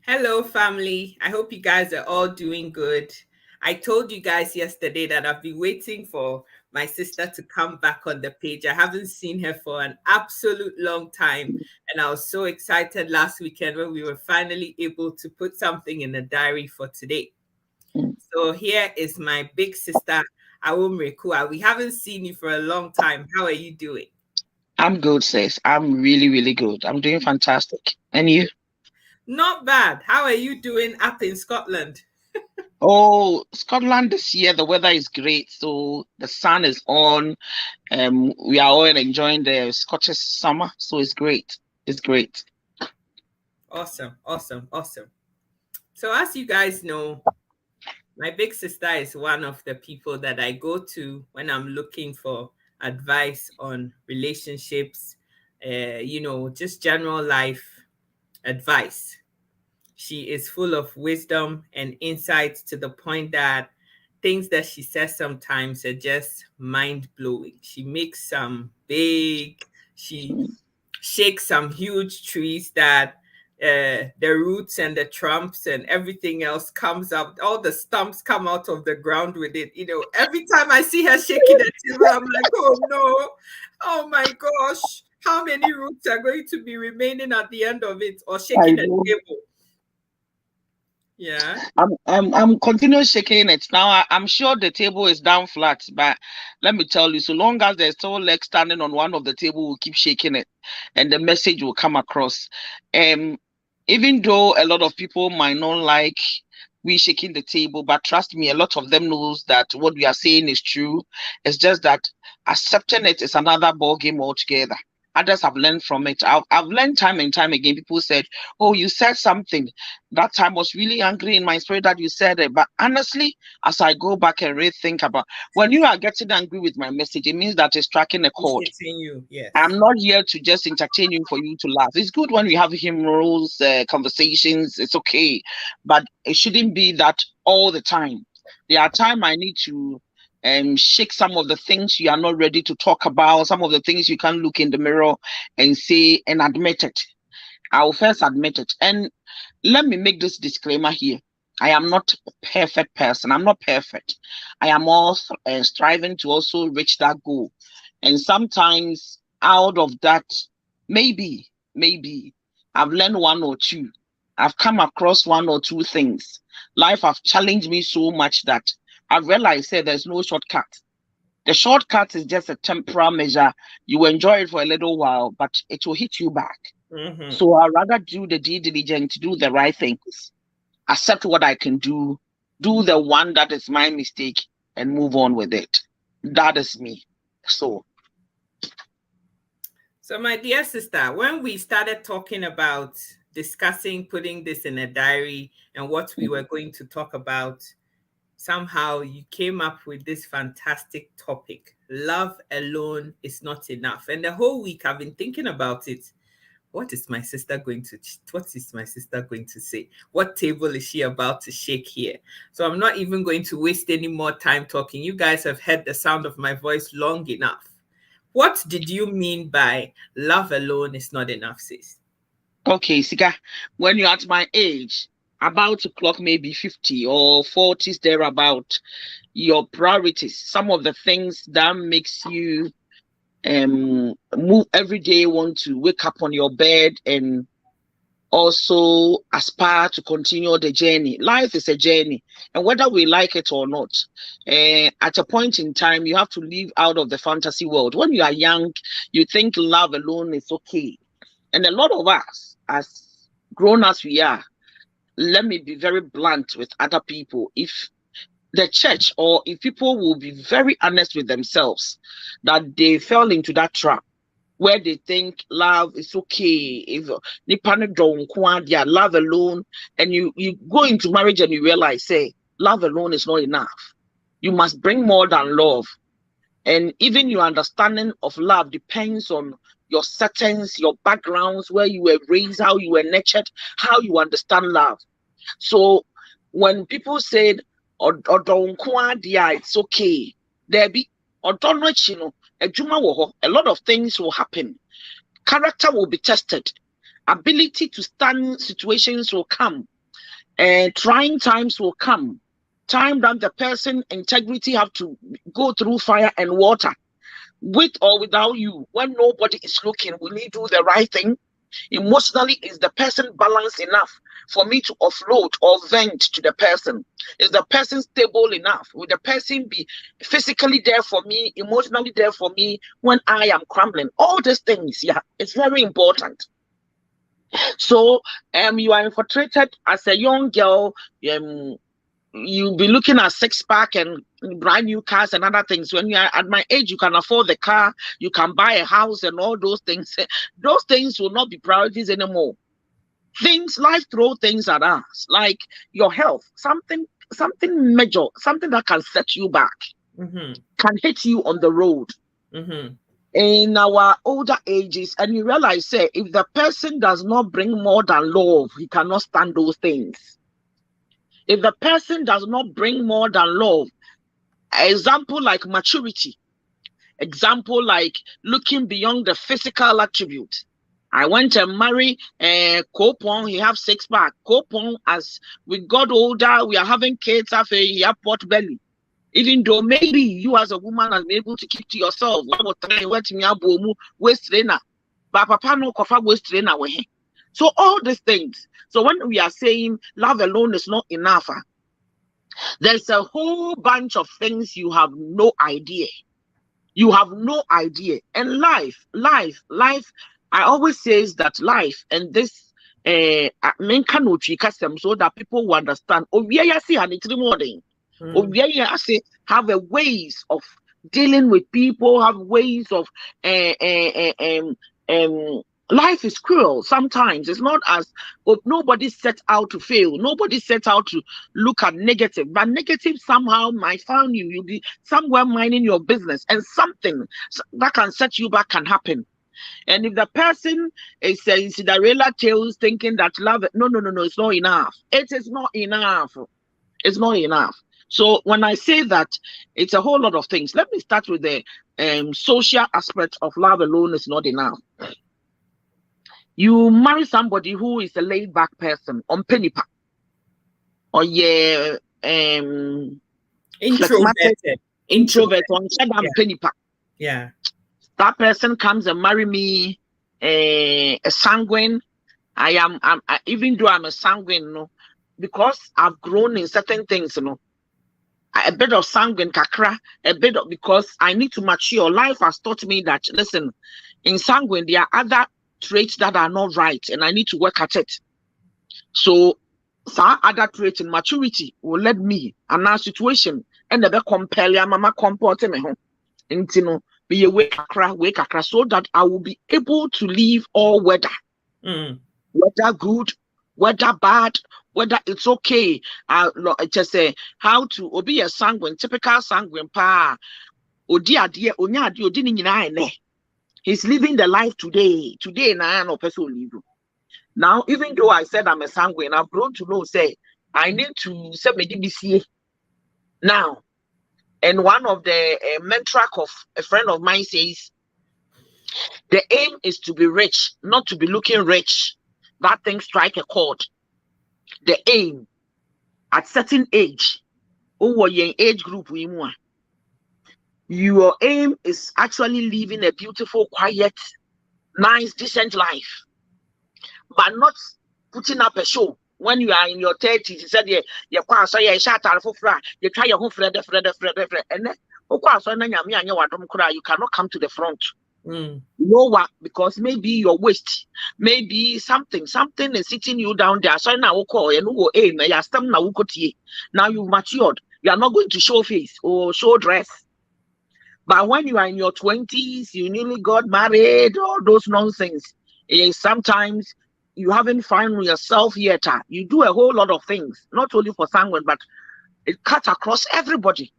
Hello, family. I hope you guys are all doing good. I told you guys yesterday that I've been waiting for my sister to come back on the page. I haven't seen her for an absolute long time. And I was so excited last weekend when we were finally able to put something in the diary for today. So here is my big sister, Awumrekua. We haven't seen you for a long time. How are you doing? I'm good, sis. I'm really, really good. I'm doing fantastic. And you? Not bad. How are you doing up in Scotland? Oh, Scotland this year, the weather is great. So the sun is on. We are all enjoying the Scottish summer. So it's great. It's great. Awesome, awesome, awesome. So, as you guys know, my big sister is one of the people that I go to when I'm looking for advice on relationships, just general life advice. She is full of wisdom and insights to the point that things that she says sometimes are just mind blowing. She shakes some huge trees that the roots and the trunks and everything else comes up. All the stumps come out of the ground with it. Every time I see her shaking the table, I'm like, oh no, oh my gosh, how many roots are going to be remaining at the end of it or I shaking the know. table? Yeah. I'm continuing shaking it now. I'm sure the table is down flat, but let me tell you, so long as there's still leg standing on one of the table, we'll keep shaking it, and the message will come across. Um, Even though a lot of people might not like we shaking the table, but trust me, a lot of them knows that what we are saying is true. It's just that accepting it is another ball game altogether. Others have learned from it. I've learned time and time again. People said, "Oh, you said something." That time was really angry in my spirit that you said it. But honestly, as I go back and rethink about when you are getting angry with my message, it means that it's striking a It's chord. hitting you. I'm Yes. not here to just entertain you for you to laugh. It's good when we have humorous conversations. It's okay, but it shouldn't be that all the time. There are times I need to shake some of the things you are not ready to talk about, some of the things you can look in the mirror and say and admit it. I will first admit it. And let me make this disclaimer here. I am not a perfect person. I'm not perfect. I am also striving to also reach that goal. And sometimes out of that, maybe I've learned one or two. I've come across one or two things. Life have challenged me so much that I've realized that there's no shortcut. The shortcut is just a temporary measure. You enjoy it for a little while, but it will hit you back. Mm-hmm. So I'd rather do the due diligence, do the right things, accept what I can do the one that is my mistake, and move on with it. That is me. So, So, my dear sister, when we started talking about discussing putting this in a diary and what we were going to talk about, somehow you came up with this fantastic topic. Love alone is not enough. And the whole week I've been thinking about it. What is my sister going to say? What table is she about to shake here? So I'm not even going to waste any more time talking. You guys have heard the sound of my voice long enough. What did you mean by love alone is not enough, sis? okay, Sika, when you're at my age, about to clock maybe 50 or 40s thereabout, your priorities, some of the things that makes you move every day, want to wake up on your bed and also aspire to continue the journey. Life is a journey, and whether we like it or not, at a point in time, you have to live out of the fantasy world. When you are young, you think love alone is okay, and a lot of us, as grown as we are, let me be very blunt with other people. If the church or if people will be very honest with themselves, that they fell into that trap where they think love is okay. If nipa don't want their love alone, and you go into marriage and you realize, say, love alone is not enough. You must bring more than love. And even your understanding of love depends on your settings, your backgrounds, where you were raised, how you were nurtured, how you understand love. So when people said, or don't yeah, it's okay, there be or don't know, a lot of things will happen. Character will be tested. Ability to stand situations will come. And trying times will come. Time that the person integrity have to go through fire and water, with or without you. When nobody is looking, will he do the right thing? Emotionally, is the person balanced enough for me to offload or vent to the person? Is the person stable enough? Will the person be physically there for me, emotionally there for me when I am crumbling? All these things, yeah, it's very important. So, you are infiltrated as a young girl. You'll be looking at six-pack and brand new cars and other things. When you are at my age, you can afford the car, you can buy a house and all those things. Those things will not be priorities anymore. Life throw things at us, like your health, something major, something that can set you back, can hit you on the road. In our older ages, and you realize, say, if the person does not bring more than love, he cannot stand those things. If the person does not bring more than love, example like maturity, example like looking beyond the physical attribute. I went and married Kopon, he have six-pack. Kopon, as we got older, we are having kids, he have pot belly. Even though maybe you as a woman are able to keep to yourself, waist trainer, but papa no kofa waist trainer. So all these things. So when we are saying love alone is not enough, there's a whole bunch of things you have no idea. You have no idea. And life, I always say that life and this so that people will understand. Have a ways of dealing with people, have ways of life is cruel sometimes. It's not as nobody set out to fail, nobody set out to look at negative, but negative somehow might find you. You'll be somewhere minding your business, and something that can set you back can happen. And if the person is saying Cinderella tales thinking that love, no, it's not enough. It is not enough. It's not enough. So when I say that, it's a whole lot of things. Let me start with the social aspect of love alone is not enough. You marry somebody who is a laid-back person on penny pack, or introvert on penny pack. Yeah, that person comes and marry me, a sanguine. Even though I'm a sanguine, no, because I've grown in certain things, a bit of sanguine kakra, because I need to mature. Life has taught me that, listen, in sanguine, there are other traits that are not right, and I need to work at it. So, some other traits in maturity will let me, and our situation, and never compel your mama comport me home. Be a way kakra, so that I will be able to live all weather. Whether good, whether bad, whether it's okay. Just say how to be a sanguine, typical sanguine pa. He's living the life today. Today, no person live. Now, even though I said I'm a sanguine, I've grown to know, say, I need to say me now. And one of the mentor of a friend of mine says, the aim is to be rich, not to be looking rich. That thing strike a chord. The aim at certain age, over your age group, your aim is actually living a beautiful, quiet, nice, decent life, but not putting up a show. When you are in your 30s, you said, you try your home, and then you cannot come to the front. Lower, because maybe your waist, maybe something is sitting you down there. So now now you've matured. You are not going to show face or show dress. But when you are in your 20s, you newly got married, all those nonsense. Sometimes you haven't found yourself yet. You do a whole lot of things, not only for someone, but it cuts across everybody.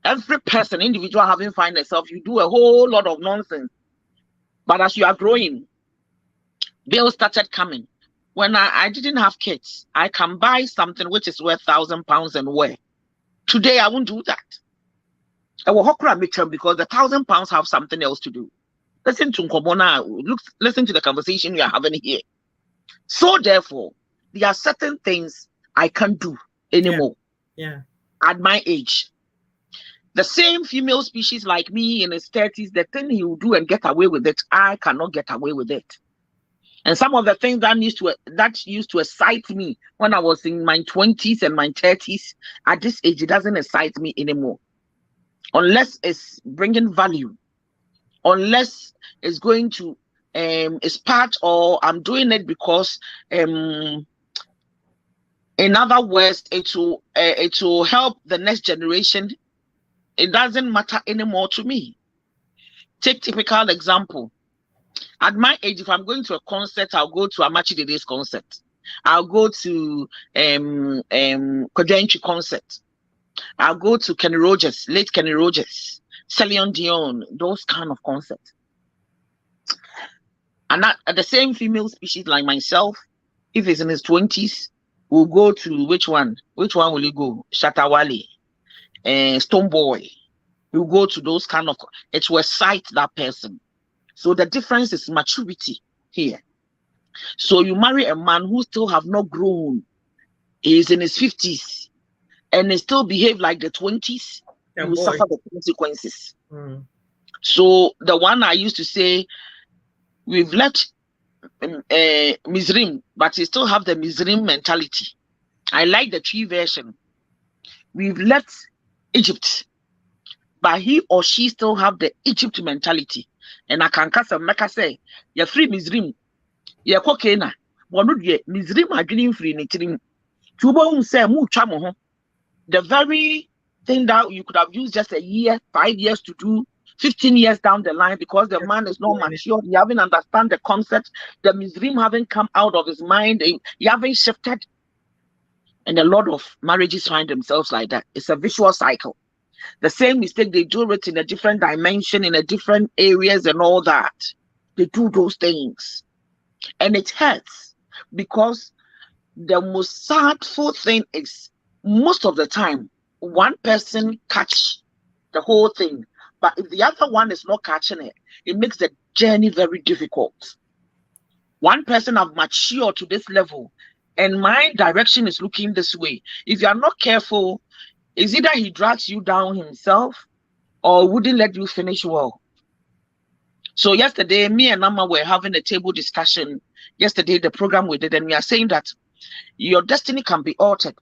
Every person, individual, having found themselves, you do a whole lot of nonsense. But as you are growing, bills started coming. When I didn't have kids, I can buy something which is worth £1,000 and wear. Today, I won't do that. I will because the £1,000 have something else to do. Listen to Nkobona. Listen to the conversation we are having here. So therefore, there are certain things I can't do anymore. Yeah. At my age. The same female species like me in his 30s, the thing he will do and get away with it, I cannot get away with it. And some of the things that used to excite me when I was in my 20s and my 30s, at this age, it doesn't excite me anymore. Unless it's bringing value, unless it's going to, it's part, or I'm doing it because, in other words, it will help the next generation. It doesn't matter anymore to me. Take typical example. At my age, if I'm going to a concert, I'll go to Amachi Dede's concert. I'll go to Kodenchi concert. I'll go to Kenny Rogers, late Kenny Rogers, Celine Dion, those kind of concerts. And that, the same female species like myself, if he's in his 20s, will go to which one? Which one will he go? Shatta Wale. Stonebwoy, you go to those kind of, it will excite that person. So the difference is maturity here. So you marry a man who still have not grown, he's in his 50s, and he still behave like the 20s, you will suffer the consequences. So the one I used to say, we've left Mizrim, but he still have the Mizrim mentality. I like the tree version. We've left Egypt, but he or she still have the Egypt mentality. And I can say, you're free Mizrim, you're cocaine, one would get Mizrim are getting free in it. The very thing that you could have used just a year, 5 years to do, 15 years down the line, because the man is not mature, he haven't understand the concept, the Mizrim haven't come out of his mind, he haven't shifted. And a lot of marriages find themselves like that. It's a visual cycle. The same mistake, they do it in a different dimension, in a different areas and all that. They do those things. And it hurts, because the most sadful thing is, most of the time, one person catch the whole thing. But if the other one is not catching it, it makes the journey very difficult. One person have matured to this level, and my direction is looking this way. If you are not careful, it's either he drags you down himself or wouldn't let you finish well. So yesterday, me and Amma were having a table discussion. Yesterday, the program we did, and we are saying that your destiny can be altered.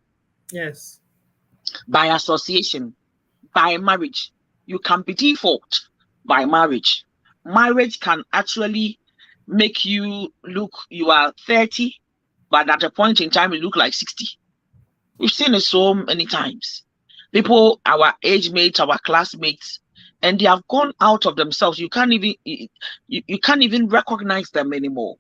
Yes. By association, by marriage. You can be default by marriage. Marriage can actually make you look, you are 30, but at a point in time, you look like 60. We've seen it so many times. People, our age mates, our classmates, and they have gone out of themselves. You can't even recognize them anymore.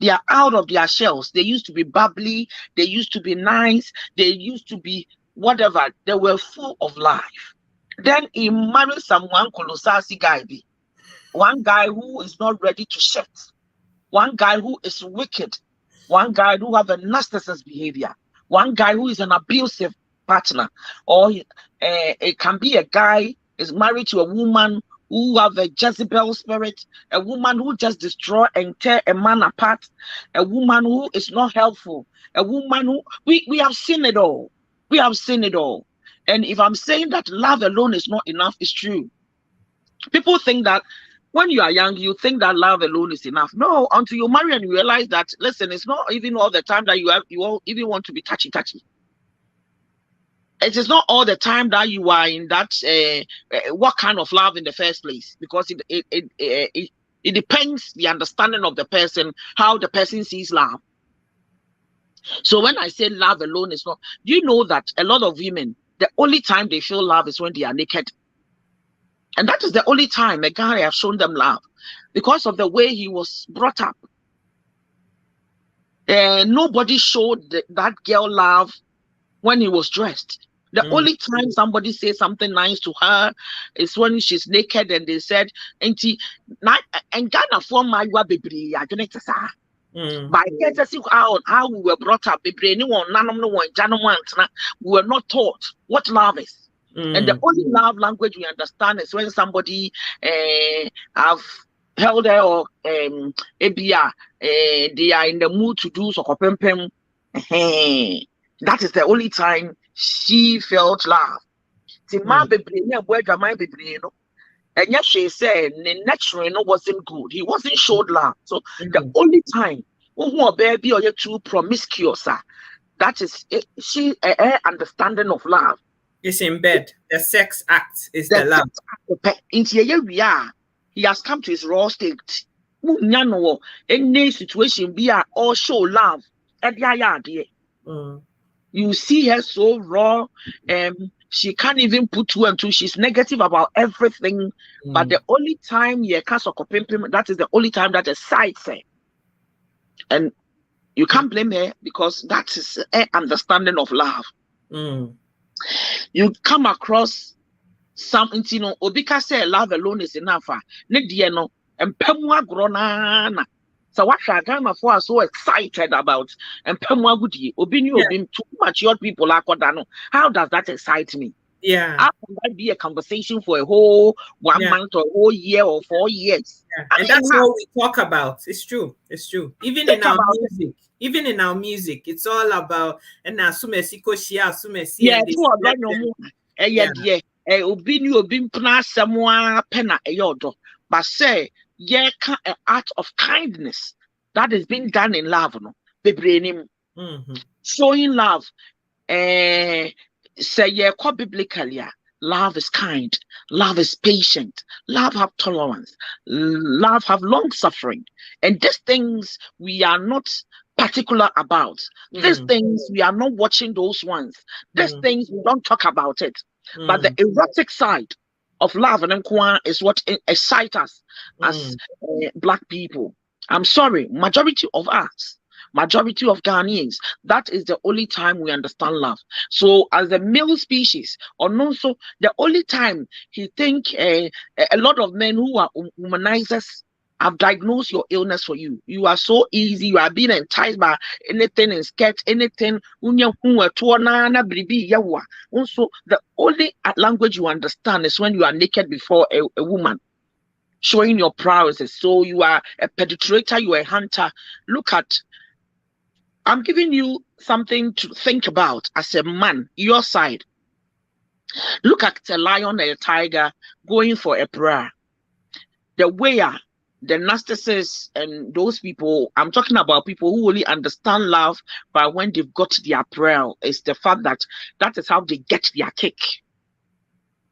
They are out of their shells. They used to be bubbly. They used to be nice. They used to be whatever. They were full of life. Then he married someone Kolosasi guy. One guy who is not ready to shift. One guy who is wicked. One guy who have a narcissist behavior. One guy who is an abusive partner. Or it can be a guy is married to a woman who have a Jezebel spirit, a woman who just destroy and tear a man apart, a woman who is not helpful, a woman who, we have seen it all. We have seen it all. And if I'm saying that love alone is not enough, it's true. People think that when you are young, you think that love alone is enough. No, until you marry and you realize that, listen, it's not even all the time that you even want to be touchy. It is not all the time that you are in that what kind of love in the first place, because it depends the understanding of the person, how the person sees love. So when I say love alone is not, do you know that a lot of women, the only time they feel love is when they are naked? And that is the only time a guy has shown them love, because of the way he was brought up. Nobody showed that girl love when he was dressed. The only time somebody says something nice to her is when she's naked, and they said, and Ghana for my baby, I don't know. By how we were brought up, we were not taught what love is. And the only love language we understand is when somebody have held her, or they are in the mood to do so. That is the only time she felt love. The man and yes, she said the natural wasn't good. He wasn't showed love. So the only time baby or you too promiscuous, that is it, she understanding of love. It's in bed. The sex act is the love. He has come to his raw state. Any situation be all show love. You see her so raw, she can't even put two and two. She's negative about everything. But the only time that is the only time that excites her. And you can't blame her because that is her understanding of love. You come across something, Obika say love alone is enough. And Pemwa Gronana. So what Shagama for so excited about and Pemwa Goody, Obinu been too much your people are Kodano. How does that excite me? Yeah. How can that be a conversation for a whole 1 month or a whole year or 4 years? Yeah. And that's what we talk about. It's true. It's true. Even in our music, it's all about and now Sumesiko Shia Sumesi. Yeah, Obinu Bimpna Samoa Pena Eyodo. But say an art of kindness that is being done in love, no, showing love. Say biblically, love is kind, love is patient, love have tolerance, love have long suffering, and these things we are not particular about. These things we are not watching those ones. These things we don't talk about it. But the erotic side of love and is what excites us as Black people. I'm sorry, majority of us, majority of Ghanaians, that is the only time we understand love. So as a male species, or also the only time he think a lot of men who are womanizers have diagnosed your illness for you. You are so easy. You are being enticed by anything in skirt, anything. Also, the only language you understand is when you are naked before a woman, showing your prowess. So you are a penetrator, you are a hunter. Look at, I'm giving you something to think about as a man, your side. Look at a lion and a tiger going for a prayer. The way the narcissists and those people, I'm talking about people who only understand love by when they've got their prayer, is the fact that that is how they get their kick.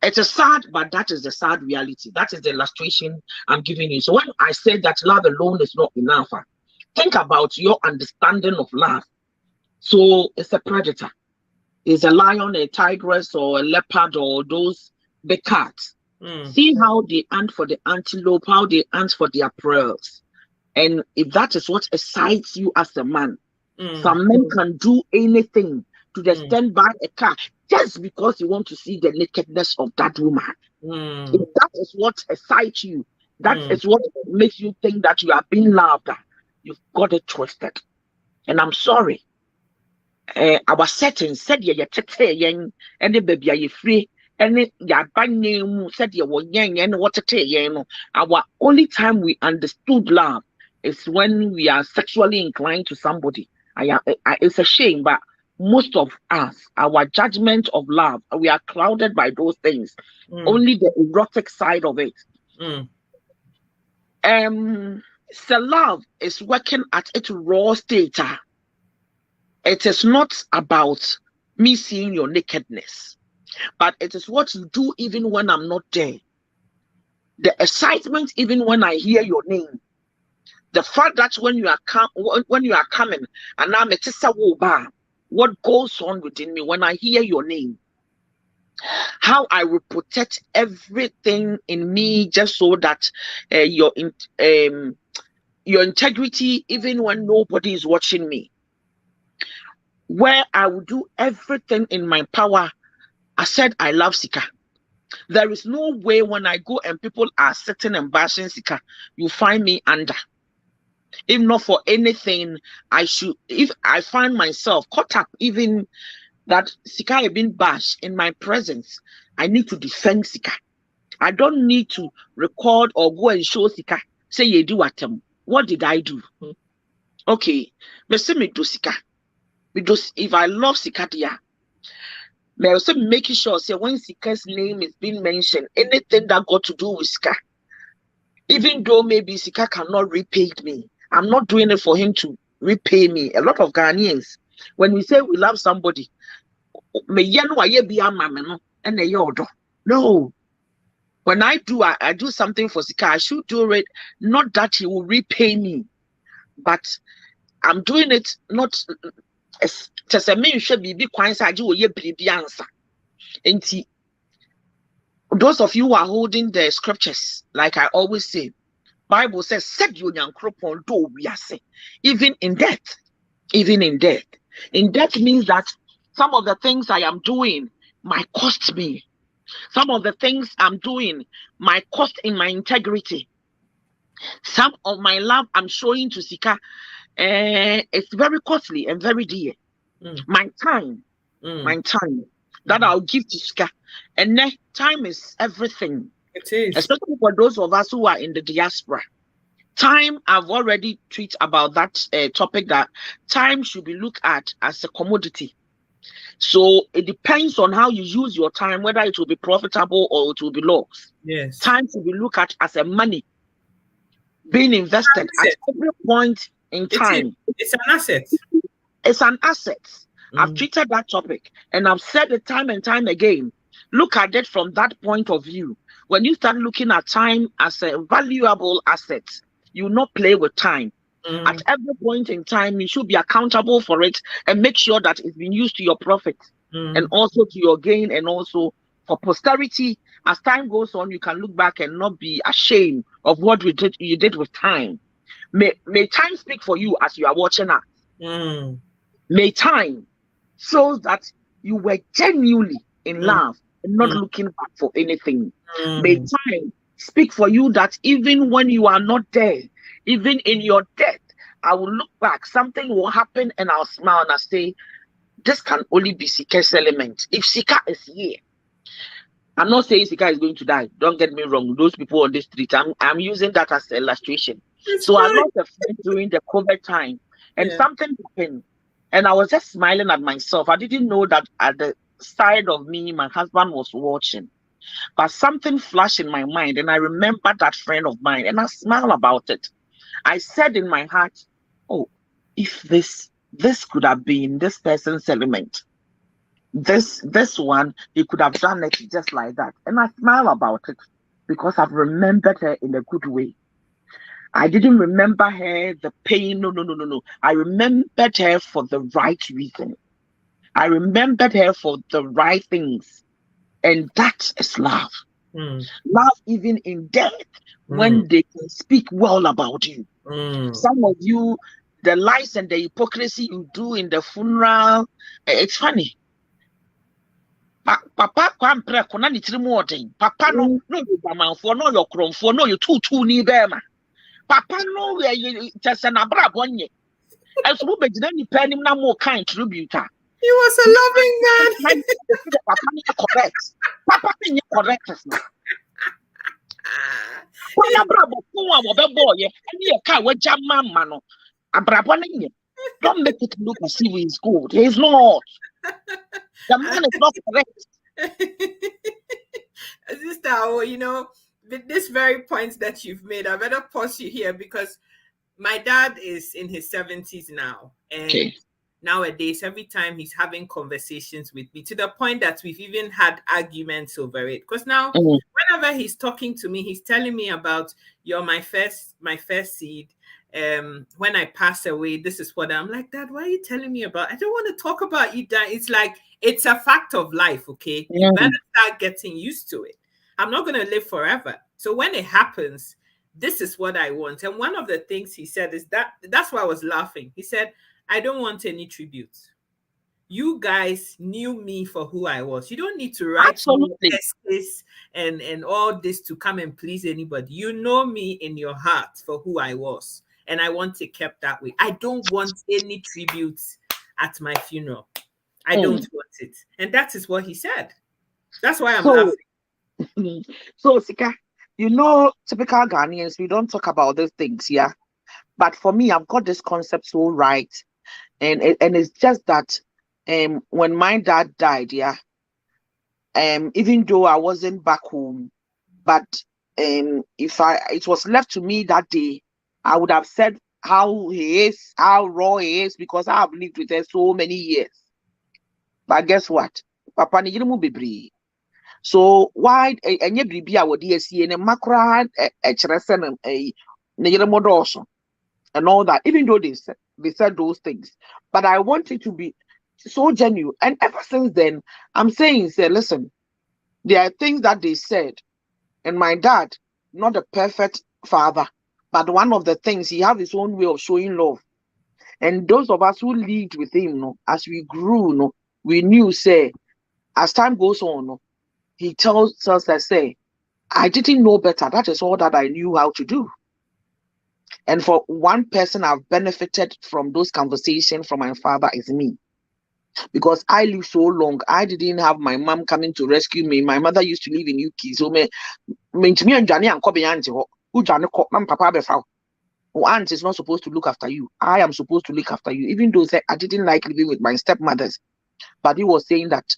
It is sad, but that is the sad reality. That is the illustration I'm giving you. So when I say that love alone is not enough, think about your understanding of love. So it's a predator. It's a lion, a tigress, or a leopard, or those big cats. See how they hunt for the antelope, how they hunt for their prayers. And if that is what excites you as a man, some men can do anything to the stand by a car just because you want to see the nakedness of that woman. If that is what excites you, that is what makes you think that you are being loved, you've got it twisted. And I'm sorry. Our settings said you're and the baby are you free. And said our only time we understood love is when we are sexually inclined to somebody. It's a shame, but most of us, our judgment of love, we are clouded by those things. Only the erotic side of it. So love is working at its raw state. It is not about me seeing your nakedness, but it is what you do even when I'm not there. The excitement even when I hear your name. The fact that when you are coming, and I'm a what goes on within me when I hear your name. How I will protect everything in me just so that your integrity, even when nobody is watching me. Where I will do everything in my power. I said I love Sika. There is no way when I go and people are sitting and bashing Sika, you find me under. If not for anything, if I find myself caught up, even that Sika has been bashed in my presence, I need to defend Sika. I don't need to record or go and show Sika. Say you do what did I do? Okay, me do Sika. Because if I love Sikadia, may also making sure say when Sika's name is being mentioned, anything that got to do with Sika, even though maybe Sika cannot repay me, I'm not doing it for him to repay me. A lot of Ghanaians, when we say we love somebody, no. When I do something for Sika, I should do it not that he will repay me, but I'm doing it not as a me should be answer. And those of you who are holding the scriptures, like I always say, Bible says, "Said you do we are saying, even in death, even in death." In death means that some of the things I am doing might cost me. Some of the things I'm doing might cost in my integrity. Some of my love I'm showing to Sika, it's very costly and very dear. My time that I'll give to Sika. And then time is everything. It is. Especially for those of us who are in the diaspora. Time, I've already tweeted about that topic, that time should be looked at as a commodity. So it depends on how you use your time, whether it will be profitable or it will be lost. Yes. Time should be looked at as a money being invested at every point in time. It's an asset. It's an asset. I've treated that topic and I've said it time and time again. Look at it from that point of view. When you start looking at time as a valuable asset, you will not play with time. At every point in time, you should be accountable for it and make sure that it's been used to your profit and also to your gain, and also for posterity. As time goes on, you can look back and not be ashamed of what you did with time. May time speak for you as you are watching us. May time show that you were genuinely in love and not looking back for anything. May time speak for you that even when you are not there, even in your death, I will look back, something will happen, and I'll smile and I'll say, this can only be Sika's element. If Sika is here, I'm not saying Sika is going to die. Don't get me wrong. Those people on the street, I'm using that as an illustration. So I lost a friend during the COVID time, and something happened, and I was just smiling at myself. I didn't know that at the side of me, my husband was watching. But something flashed in my mind, and I remembered that friend of mine, and I smiled about it. I said in my heart, oh, if this could have been this person's element, this one, he could have done it just like that. And I smile about it because I've remembered her in a good way. I didn't remember her the pain. No. I remembered her for the right reason. I remembered her for the right things. And that is love. Love even in death, when they can speak well about you. Some of you, the lies and the hypocrisy you do in the funeral, it's funny. Papa kwampre kona ni tiri mu odin. Papa no you bamanfo, no your kromfo, no you tutu ni bema. Papa no we tese na bra bonye. Eso wo begina ni pa nim na mo kan tribute. He was a loving man. Papa ni correct. Papa ni correct. When abrabo fun wa be boy, any e ka wa jama ma no. Abrabo na nye. Don't make it look as if he's good. He's not. The man is not correct. Sister, you know, with this very point that you've made, I better pause you here because my dad is in his 70s now. And nowadays, every time he's having conversations with me, to the point that we've even had arguments over it. Because now, whenever he's talking to me, he's telling me about, you're my first seed. When I pass away, this is what I'm like, Dad, why are you telling me about? I don't want to talk about you, Dad. It's like, it's a fact of life, okay? You better start getting used to it. I'm not going to live forever. So when it happens, this is what I want. And one of the things he said is that's why I was laughing. He said, I don't want any tribute. You guys knew me for who I was. You don't need to write this and all this to come and please anybody. You know me in your heart for who I was. And I want it kept that way. I don't want any tributes at my funeral. I don't want it. And that is what he said. That's why I'm laughing. So, Sika, you know, typical Ghanaians, we don't talk about these things, yeah? But for me, I've got this concept so right. And it's just that when my dad died, yeah, even though I wasn't back home, but if it was left to me that day, I would have said how he is, how raw he is, because I have lived with her so many years. But guess what? Papa ni mu bebree. So why enye bribi a wodi asie ne makra kyerɛ sɛ ne yere modoso and all that, even though they said those things, but I want it to be so genuine. And ever since then, I'm saying, say, listen, there are things that they said, and my dad, not a perfect father, but one of the things, he have his own way of showing love. And those of us who lived with him, no, as we grew, no, we knew, say, as time goes on, no, he tells us that, say, I didn't know better. That is all that I knew how to do. And for one person I've benefited from those conversations from my father is me. Because I lived so long, I didn't have my mom coming to rescue me. My mother used to live in UK. So me and Johnny and Kobe auntie who Johnny Papa Befau. Aunt is not supposed to look after you. I am supposed to look after you. Even though I didn't like living with my stepmothers. But he was saying that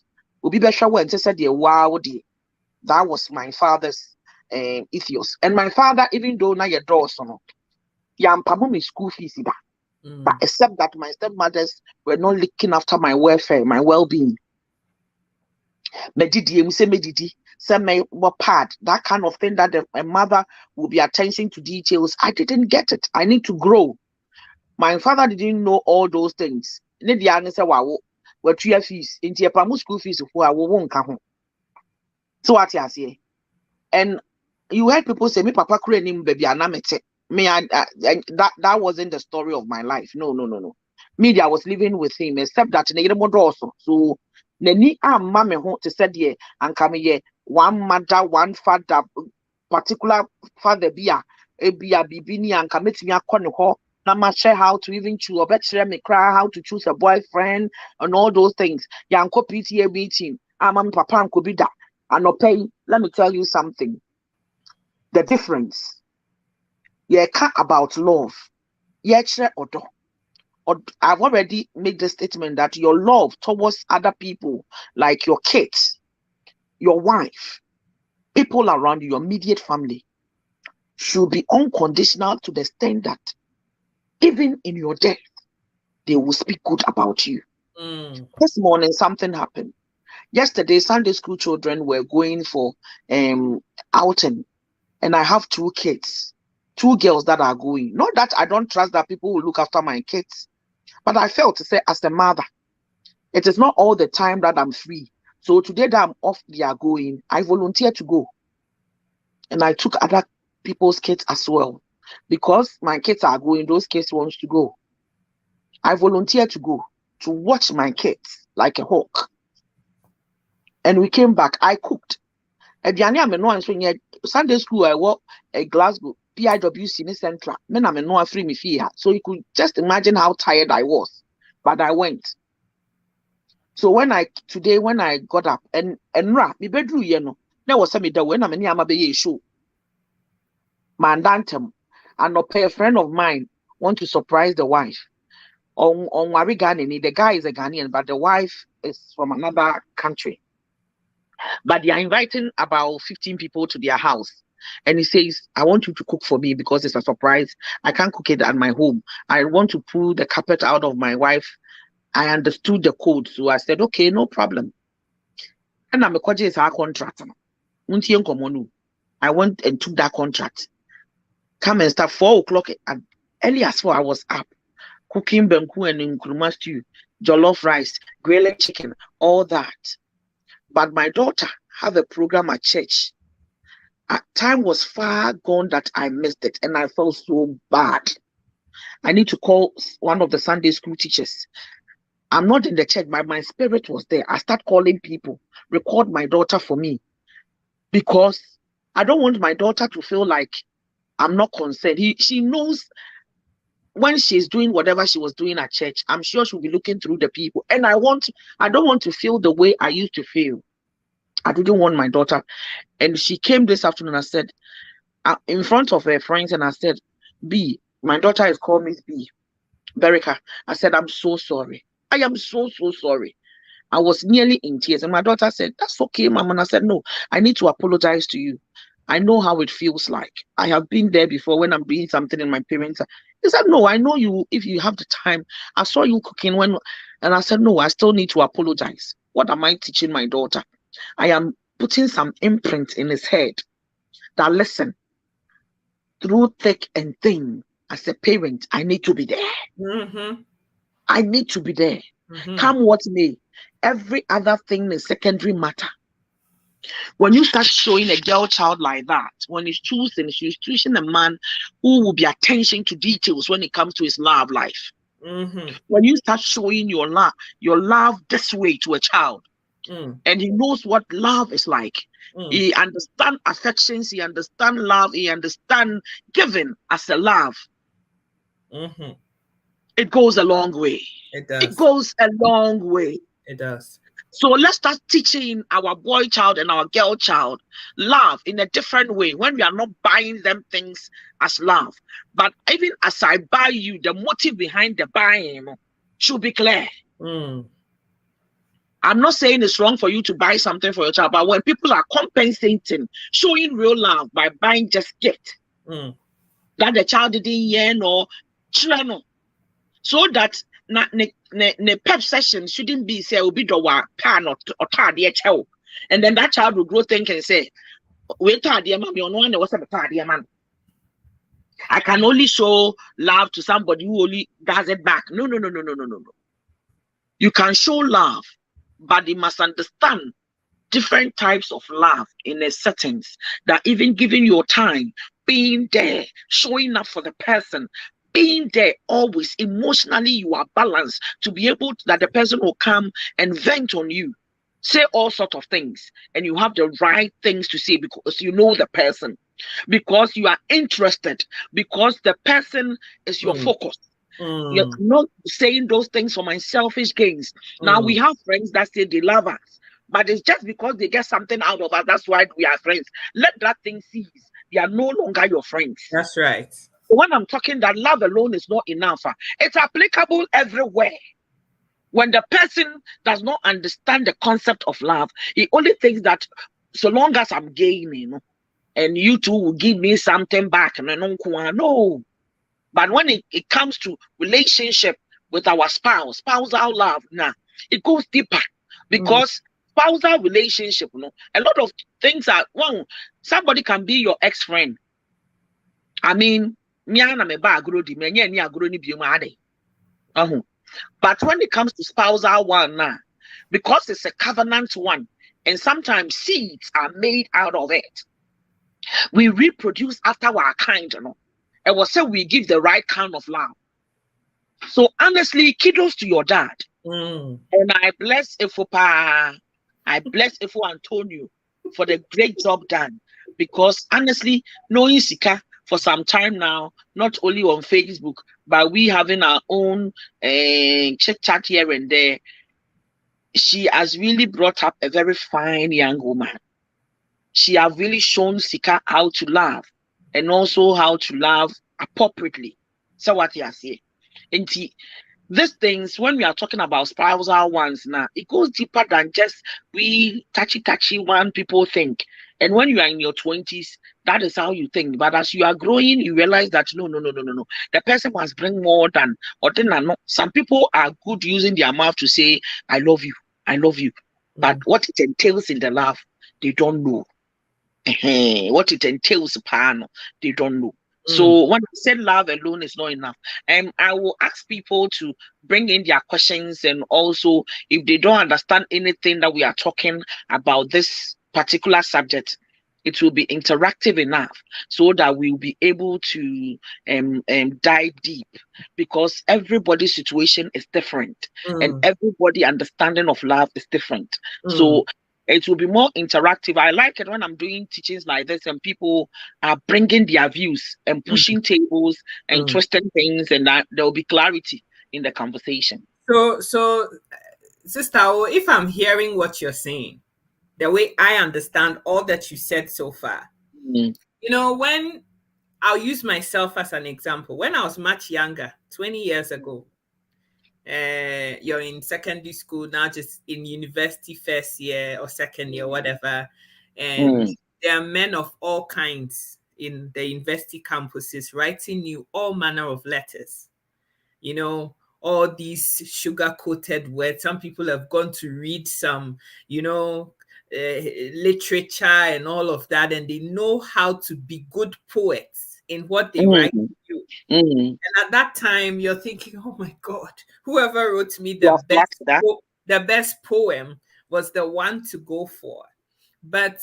that was my father's ethos. And my father, even though now your door so no, school fees either. But except that my stepmothers were not looking after my welfare, my well-being. That kind of thing that a mother will be attention to details. I didn't get it. I need to grow. My father didn't know all those things. What 2 year fees into your primary school fees for our won't come. So what you say? And you heard people say, me papa him baby anamete. Me, that wasn't the story of my life. No. Me, I was living with him, except that also. So nani mama home to said yeah, and come here, one mother, one father, particular father bia bibini and commit me a corner. Now share how to even choose or better me cry how to choose a boyfriend and all those things. Yanko PTA meeting. Mama papa and could be that. And no pay. Let me tell you something. The difference. Yeah, about love. Yeah, I've already made the statement that your love towards other people, like your kids, your wife, people around you, your immediate family, should be unconditional to the extent that even in your death, they will speak good about you. This morning, something happened. Yesterday, Sunday school children were going for outing, and I have 2 kids. 2 girls that are going. Not that I don't trust that people will look after my kids, but I felt to say, as a mother, it is not all the time that I'm free. So today that I'm off, they are going. I volunteered to go, and I took other people's kids as well, because my kids are going. Those kids wants to go. I volunteered to go to watch my kids like a hawk, and we came back. I cooked. Sunday school, I work at Glasgow. PIWC Central. So you could just imagine how tired I was. But I went. So when I got up and me bedroom, there was some when I'm in show. Mandantem and a friend of mine want to surprise the wife. On Warigani, the guy is a Ghanaian, but the wife is from another country. But they are inviting about 15 people to their house. And he says, I want you to cook for me because it's a surprise. I can't cook it at my home. I want to pull the carpet out of my wife. I understood the code. So I said, okay, no problem. And I'm a contract. I went and took that contract. Come and start 4 o'clock. And early as 4, I was up. Cooking benku and nkruma stew, jollof rice, grilled chicken, all that. But my daughter had a program at church. Time was far gone that I missed it, and I felt so bad. I need to call one of the Sunday school teachers. I'm not in the church, but my spirit was there. I start calling people, record my daughter for me, because I don't want my daughter to feel like I'm not concerned. She knows when she's doing whatever she was doing at church, I'm sure she'll be looking through the people. And I don't want to feel the way I used to feel. I didn't want my daughter. And she came this afternoon. I said, in front of her friends, and I said, B, my daughter is called Miss B. Berica, I said, I'm so sorry. I am so sorry. I was nearly in tears. And my daughter said, that's okay, Mom. And I said, no, I need to apologize to you. I know how it feels like. I have been there before when I'm doing something and my parents. He said, no, I know you. If you have the time, I saw you cooking when. And I said, no, I still need to apologize. What am I teaching my daughter? I am putting some imprint in his head that, listen, through thick and thin, as a parent, I need to be there. Mm-hmm. I need to be there. Mm-hmm. Come what may. Every other thing is secondary matter. When you start showing a girl child like that, when she's choosing a man who will be attention to details when it comes to his love life. Mm-hmm. When you start showing your love this way to a child, and he knows what love is like. He understands affections, he understands love, he understands giving as a love. Mm-hmm. It goes a long way. It does. It goes a long way. It does. So let's start teaching our boy child and our girl child love in a different way when we are not buying them things as love. But even as I buy you, the motive behind the buying should be clear. I'm not saying it's wrong for you to buy something for your child, but when people are compensating, showing real love by buying just gift that the child didn't hear or channel, so that ne pep session shouldn't be say obi do wa pan or tade chow, and then that child will grow thinking and say, wait tade man, you know what's up tade man. I can only show love to somebody who only does it back. No. You can show love, but you must understand different types of love in a settings, that even giving your time, being there, showing up for the person, being there always emotionally, you are balanced to be able to, that the person will come and vent on you, say all sorts of things, and you have the right things to say because you know the person, because you are interested, because the person is your focus. You're not saying those things for my selfish gains. Now we have friends that say they love us, but it's just because they get something out of us. That's why we are friends. Let that thing cease. They are no longer your friends. That's right. When I'm talking that love alone is not enough, it's applicable everywhere. When the person does not understand the concept of love, he only thinks that so long as I'm gaining, and you two will give me something back, no. But when it comes to relationship with our spousal love, it goes deeper, because spousal relationship, a lot of things are, somebody can be your ex-friend. I mean, but when it comes to spousal one, because it's a covenant one, and sometimes seeds are made out of it, we reproduce after our kind, and we'll say we give the right kind of love. So honestly, kudos to your dad. And I bless Ifopa. I bless Ifo Antonio for the great job done. Because honestly, knowing Sika for some time now, not only on Facebook, but we having our own chit chat here and there, she has really brought up a very fine young woman. She has really shown Sika how to love, and also how to love appropriately. So what you say? And these things, when we are talking about spousal ones now, it goes deeper than just we touchy one people think. And when you are in your 20s, that is how you think. But as you are growing, you realize that no. The person must bring more than, or then some people are good using their mouth to say, I love you. But what it entails in the love, they don't know. What it entails, they don't know. So when I said love alone is not enough, I will ask people to bring in their questions, and also if they don't understand anything that we are talking about this particular subject, it will be interactive enough so that we'll be able to dive deep, because everybody's situation is different and everybody understanding of love is different. So it will be more interactive. I like it when I'm doing teachings like this and people are bringing their views and pushing tables and twisting things, and that there will be clarity in the conversation. So, Sister O, if I'm hearing what you're saying, the way I understand all that you said so far, when I'll use myself as an example. When I was much younger, 20 years ago, you're in secondary school now, just in university first year or second year, whatever, and there are men of all kinds in the university campuses writing you all manner of letters, you know, all these sugar-coated words. Some people have gone to read some, you know, literature and all of that, and they know how to be good poets in what they write to you. And at that time, you're thinking, oh my God, whoever wrote me the best poem was the one to go for. But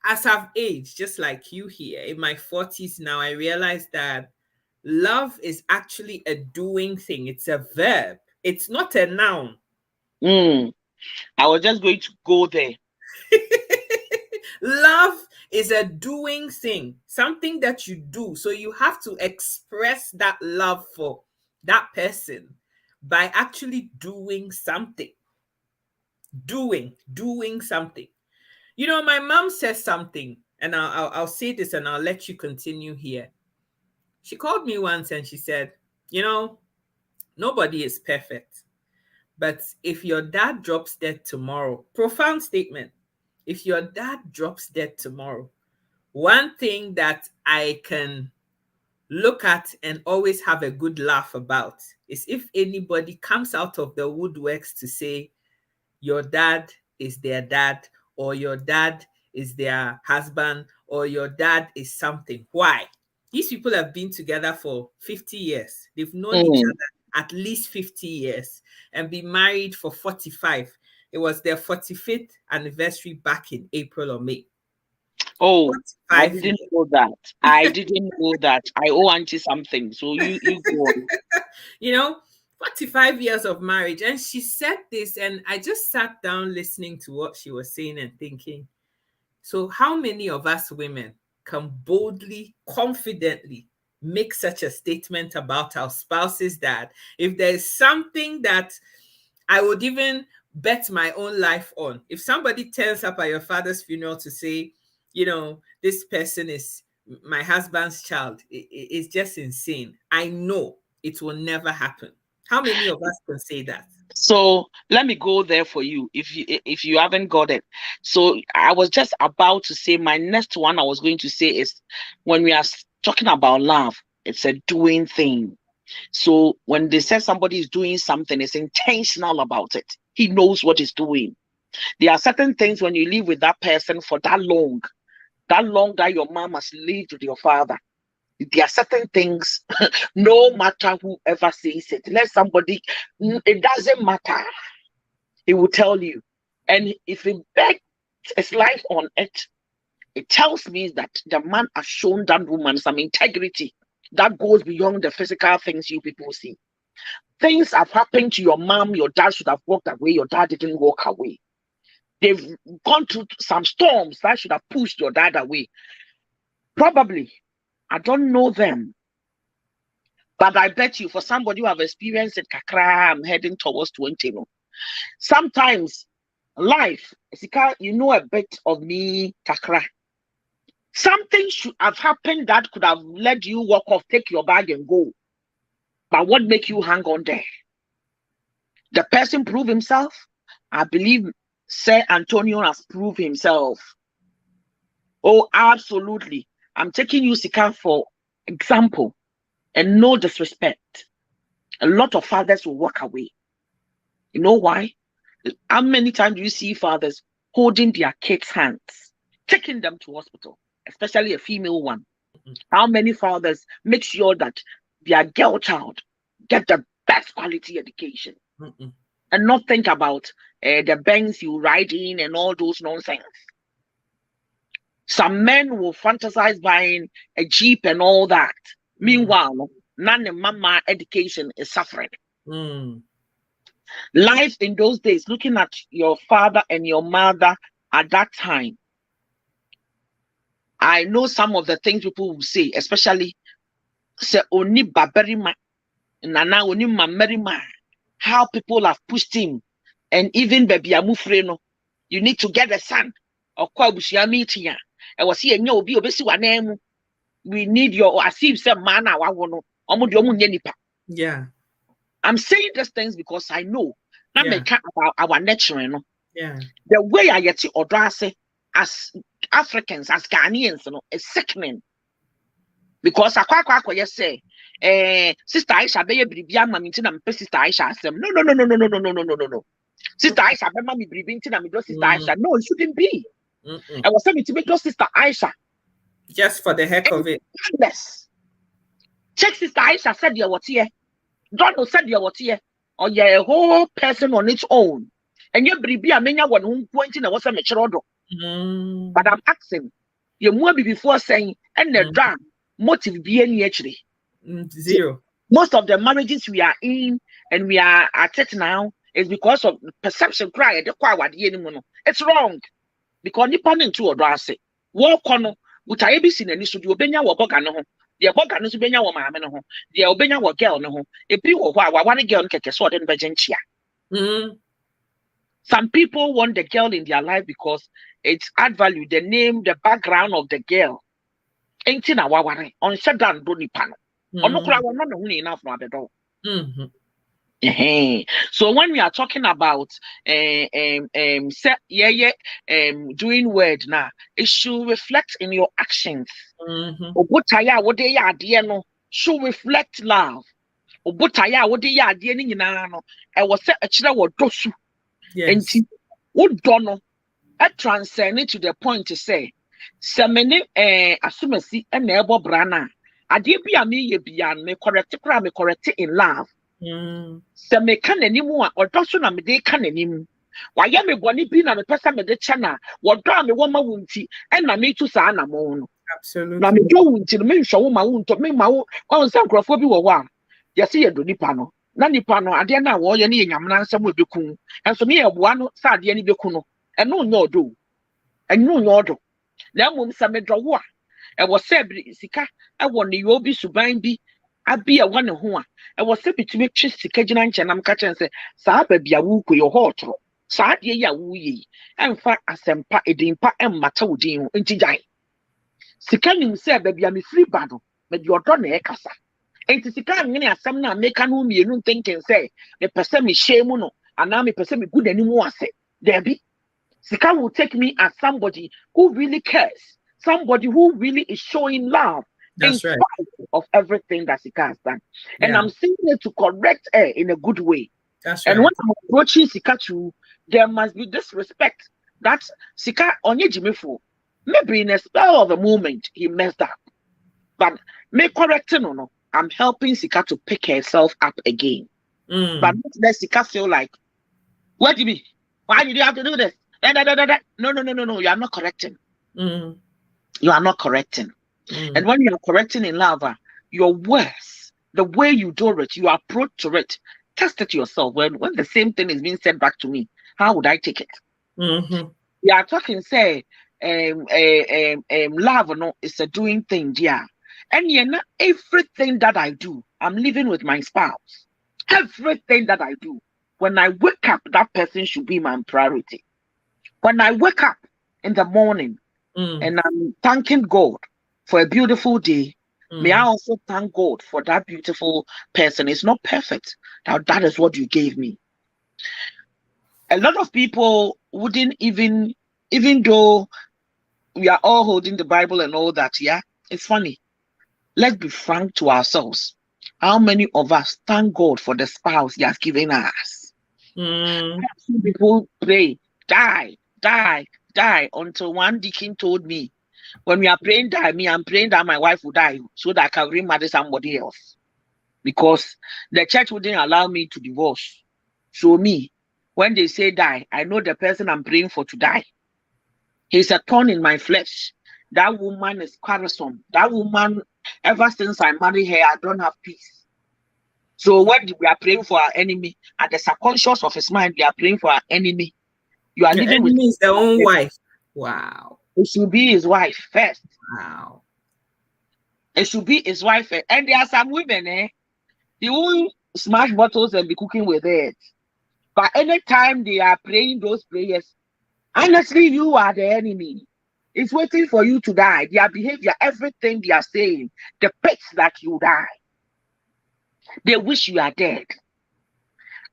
as I've aged, just like you here, in my 40s now, I realized that love is actually a doing thing. It's a verb. It's not a noun. I was just going to go there. Love is a doing thing, something that you do. So you have to express that love for that person by actually doing something. Doing something. You know, my mom says something, and I'll say this and I'll let you continue here. She called me once and she said, you know, nobody is perfect. But if your dad drops dead tomorrow, profound statement. If your dad drops dead tomorrow, one thing that I can look at and always have a good laugh about is if anybody comes out of the woodworks to say your dad is their dad, or your dad is their husband, or your dad is something. Why? These people have been together for 50 years. They've known each other at least 50 years and been married for 45. It was their 45th anniversary back in April or May. Oh, I didn't know that. I didn't know that. I owe Auntie something. So you go on. You know, 45 years of marriage. And she said this, and I just sat down listening to what she was saying and thinking, so how many of us women can boldly, confidently make such a statement about our spouse's dad? If there's something that I would even bet my own life on, if somebody turns up at your father's funeral to say, you know, this person is my husband's child, it's just insane. I know it will never happen. How many of us can say that? So let me go there for you if you haven't got it. So I was just about to say my next one I was going to say is when we are talking about love, it's a doing thing. So when they say somebody is doing something, it's intentional about it. He knows what he's doing. There are certain things when you live with that person for that long that your mom has lived with your father. There are certain things, no matter whoever says it, let somebody, it doesn't matter. He will tell you. And if he bet his life on it, it tells me that the man has shown that woman some integrity that goes beyond the physical things you people see. Things have happened to your mom, your dad should have walked away, your dad didn't walk away. They've gone through some storms that should have pushed your dad away. Probably. I don't know them. But I bet you for somebody who have experienced it, kakra, I'm heading towards 20. Sometimes life, you know a bit of me, kakra. Something should have happened that could have led you walk off, take your bag and go. But what make you hang on there? The person prove himself. I believe Sir Antonio has proved himself. Oh, absolutely. I'm taking you, Sika, for example, and no disrespect. A lot of fathers will walk away. You know why? How many times do you see fathers holding their kids' hands, taking them to hospital, especially a female one? How many fathers make sure that their girl child get the best quality education and not think about the banks you ride in and all those nonsense? Some men will fantasize buying a Jeep and all that. Meanwhile, none of mama education is suffering. Life in those days, looking at your father and your mother at that time, I know some of the things people will say, especially say oni baberima, nana oni mamerima, how people have pushed him, and even baby amufreno, you need to get a son or kwa bushia meeting. I was here, no, be obesi wanemu. we need your as if say man I want nipa. Yeah. I'm saying these things because I know that Yeah. make about our nature, you know. Yeah. The way I get it as Africans, as Ghanaians, you know, is sickening. Because I say, Sister Aisha be bribia mami nti na mpe Sister Aisha asem. No. Sister Aisha be mami bribi nti na me do Sister Aisha. No, it shouldn't be. I was saying to make Sister Aisha. Just for the heck of it. Yes. Check Sister Aisha said you what here. Donald said you what here. Or you're a whole person on its own. And you bribia menya one who pointing and what's a mature. But I'm asking, you more before saying, and the drama motive be any actually. Zero. Most of the marriages we are in and we are at it now is because of perception cry. It's wrong. Because nipa into a drase. Walk on which I be seen and should you benya wa boga no. The boga no benya wa mama no. The obenya wa girl no. A people who are one girl keke so den bejentia. Some people want the girl in their life because it's add value, the name, the background of the girl. Ain't in a wawari on shut down doni panel. On no crowd, not enough no abedo. So when we are talking about doing word now, it should reflect in your actions. Obutaya what they are dear no should reflect love. Obutaya what they are dear no. I was set a chila what dosu. And would dono a transcend to the point to say, Semene assumasi and nebo brana. I did be a me ye beyond me correct in love. Se can anymore or doesn't am de can anymore. Why am I bonny being a person with the channel? What draw me woman wunty and I me to sana moon. Absolutely. Now me go until me show my own to me my own some crofobia or one. Yes, see a donipano. Nani pano, I dare not war any yamna some will be coon. And so me a one sad any becuno. And no do. And no do. Now mum some draw. I was said sika. I want the obi subain be. I be a one who I was said to make chis Kajan and I'm catching say, Saba be a woo your hot. Sad ye ya woo and fat as some pa a dimpa and matodin into jai. Sikanim said, baby, I'm a free battle, but you're done a cassa. Ain't Sikan many as some now make a room you don't think and say, the person is shame no, and now me person be good anymore. Say, there be Sikan will take me as somebody who really cares, somebody who really is showing love. That's in right. spite of everything that Sika has done. And I'm saying it to correct her in a good way. That's and right. when I'm approaching Sika too, there must be this respect that Sika on Jimifo. Maybe in a spell of a moment he messed up. But me correcting or no, I'm helping Sika to pick herself up again. But not let Sika feel like, what do you mean? Why did you have to do this? No. You are not correcting. You are not correcting. And when you are correcting in love, your words, the way you do it, you approach to it, test it yourself. When the same thing is being said back to me, how would I take it? We are talking, say, love no, is a doing thing, yeah. And not everything that I do, I'm living with my spouse. Everything that I do, when I wake up, that person should be my priority. When I wake up in the morning and I'm thanking God for a beautiful day, may I also thank God for that beautiful person. It's not perfect. Now that is what you gave me. A lot of people wouldn't even though we are all holding the Bible and all that, yeah, it's funny. Let's be frank to ourselves. How many of us thank God for the spouse He has given us? Some people pray, die until one deacon told me, when we are praying die, I'm praying that my wife will die so that I can remarry somebody else. Because the church wouldn't allow me to divorce. So me, when they say die, I know the person I'm praying for to die. He's a thorn in my flesh. That woman is quarrelsome. That woman, ever since I married her, I don't have peace. So when we are praying for our enemy, at the subconscious of his mind, we are praying for our enemy. You are living with his own wife. Wow. It should be his wife first. Wow. It should be his wife first. And there are some women, they will smash bottles and be cooking with it. But anytime they are praying those prayers, honestly, you are the enemy. is waiting for you to die. Their behavior, everything they are saying, depicts that you die. They wish you are dead.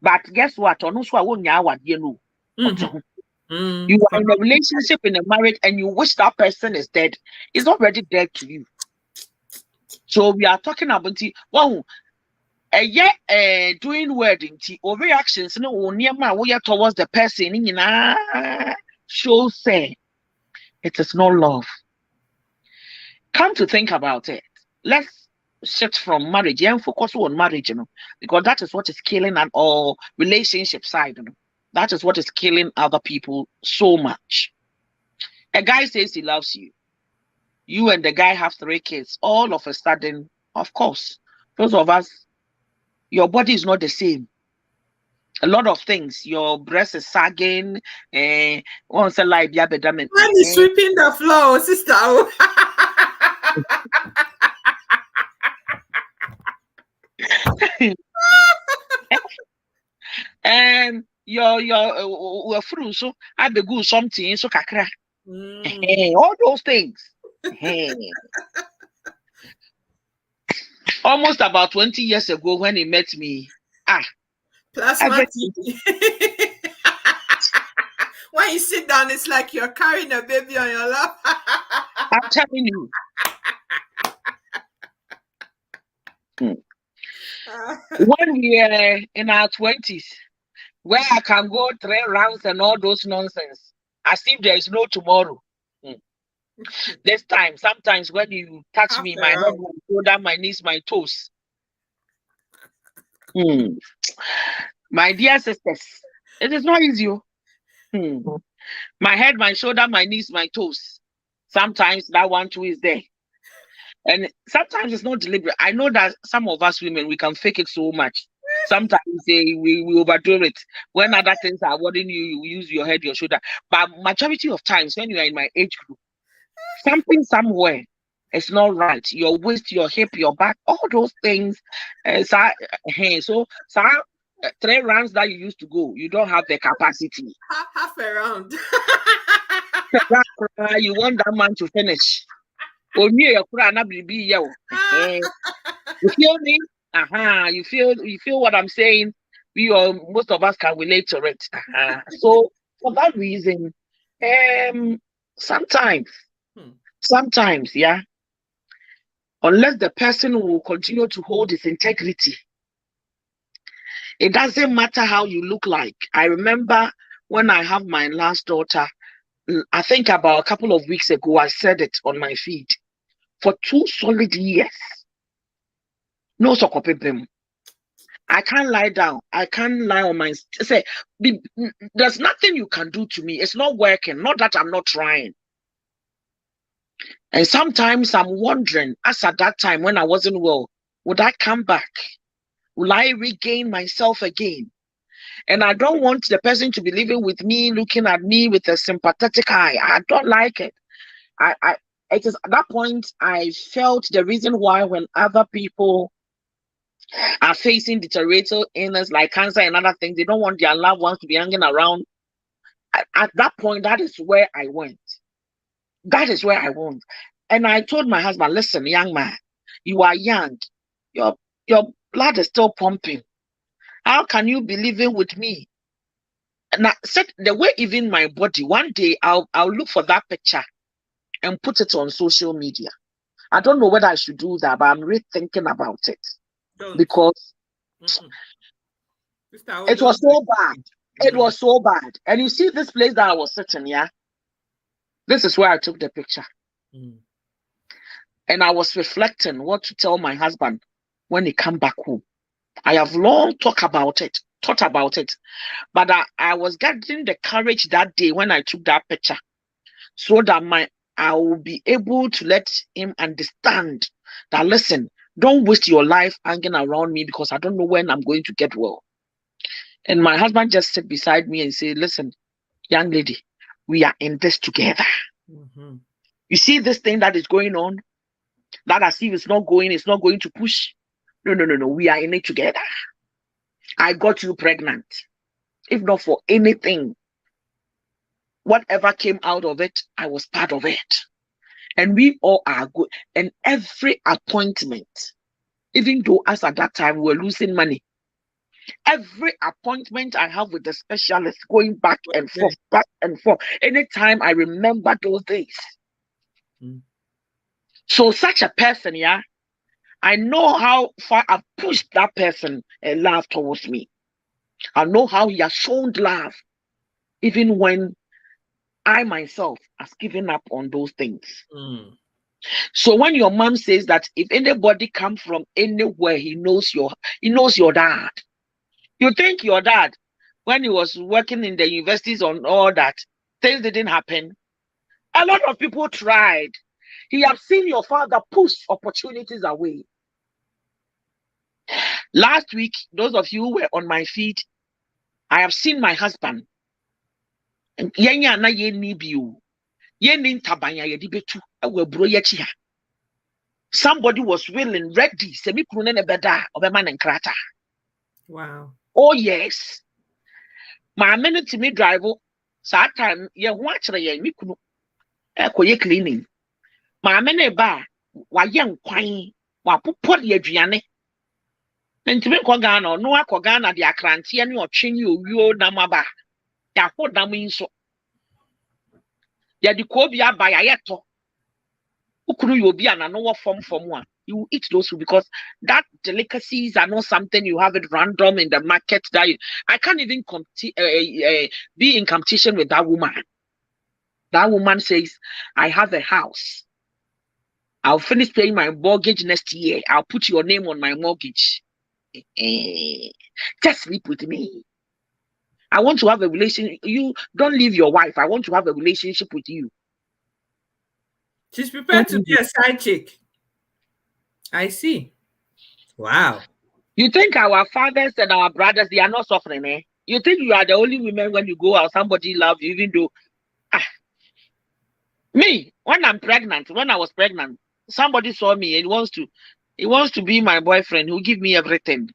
But guess what? You are in a relationship, in a marriage, and you wish that person is dead. It's already dead to you. So we are talking about wow, doing wedding, or reactions, towards the person, shows say it is not love. Come to think about it, let's shift from marriage and focus on marriage, because that is what is killing an all relationship side. That is what is killing other people so much. A guy says he loves you. You and the guy have 3 kids. All of a sudden, of course, those of us, your body is not the same. A lot of things. Your breast is sagging. Once a life, when he's sweeping the floor, sister. And your fruit, so I be good something, so kakra. All those things. Almost about 20 years ago when he met me. Plasma TV. When you sit down, it's like you're carrying a baby on your lap. I'm telling you. When we are in our 20s, where I can go 3 rounds and all those nonsense, as if there is no tomorrow. This time, sometimes when you touch me, my head, my shoulder, my knees, my toes. My dear sisters, it is not easy. My head, my shoulder, my knees, my toes. Sometimes that one too is there. And sometimes it's not deliberate. I know that some of us women, we can fake it so much. Sometimes we overdo it. When other things are bothering you, you use your head, your shoulder. But majority of times, when you are in my age group, something somewhere is not right. Your waist, your hip, your back, all those things. So 3 rounds that you used to go, you don't have the capacity. Half a round. You want that man to finish. You feel me? You feel what I'm saying? Most of us can relate to it. So for that reason, sometimes, yeah, unless the person will continue to hold his integrity, it doesn't matter how you look like. I remember when I have my last daughter, I think about a couple of weeks ago, I said it on my feed. For 2 solid years, no sokopim. I can't lie down. I can't lie on my say. There's nothing you can do to me. It's not working. Not that I'm not trying. And sometimes I'm wondering, as at that time when I wasn't well, would I come back? Will I regain myself again? And I don't want the person to be living with me, looking at me with a sympathetic eye. I don't like it. It is at that point I felt the reason why when other people are facing deteriorating illness like cancer and other things, they don't want their loved ones to be hanging around. At that point, that is where I went. That is where I went. And I told my husband, listen, young man, you are young. Your blood is still pumping. How can you be living with me? And I said, the way even my body, one day I'll look for that picture and put it on social media. I don't know whether I should do that, but I'm really thinking about it. Because it was so bad. It was so bad. And you see this place that I was sitting, yeah? This is where I took the picture. And I was reflecting what to tell my husband when he come back home. I have long thought about it. But I was getting the courage that day when I took that picture so that I will be able to let him understand that, listen, don't waste your life hanging around me because I don't know when I'm going to get well. And my husband just sat beside me and said, listen, young lady, we are in this together. You see this thing that is going on? That I see it's not going to push. No. We are in it together. I got you pregnant. If not for anything, Whatever came out of it, I was part of it. And we all are good. And every appointment, even though us at that time we were losing money, every appointment I have with the specialist, going back and forth, back and forth. Anytime I remember those days. So such a person, yeah, I know how far I've pushed that person and love towards me. I know how he has shown love, even when I myself has given up on those things. So when your mom says that if anybody comes from anywhere, he knows your dad. You think your dad, when he was working in the universities on all that, things didn't happen. A lot of people tried. He have seen your father push opportunities away. Last week, those of you who were on my feed, I have seen my husband. Somebody was willing, ready. Wow. Oh yes. My minute to me drive. So time watch me cleaning. My minute ba young quine put your gianni. And to me Ghana, no Ghana, the Akranti and your chin you namaba. Ya put them in so. Ya the cobia by ayato. Ukunu you be an another form from one. You eat those food because that delicacies are not something you have it random in the market. That I can't even be in competition with that woman. That woman says, I have a house. I'll finish paying my mortgage next year. I'll put your name on my mortgage. Just sleep with me. I want to have a relationship. You don't leave your wife. I want to have a relationship with you. She's prepared to be a side chick. I see. Wow. You think our fathers and our brothers, they are not suffering, eh? You think you are the only woman when you go out, somebody loves you, even though... Me, when I'm pregnant, when I was pregnant, somebody saw me and he wants to be my boyfriend who give me everything.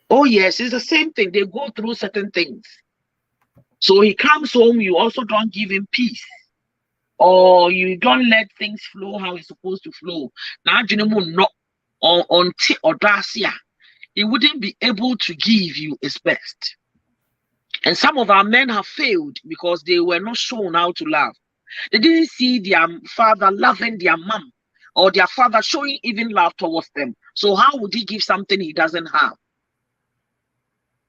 Oh yes, it's the same thing. They go through certain things. So he comes home, you also don't give him peace. Or you don't let things flow how it's supposed to flow. Now, no, on audacia, he wouldn't be able to give you his best. And some of our men have failed because they were not shown how to love. They didn't see their father loving their mom or their father showing even love towards them. So how would he give something he doesn't have?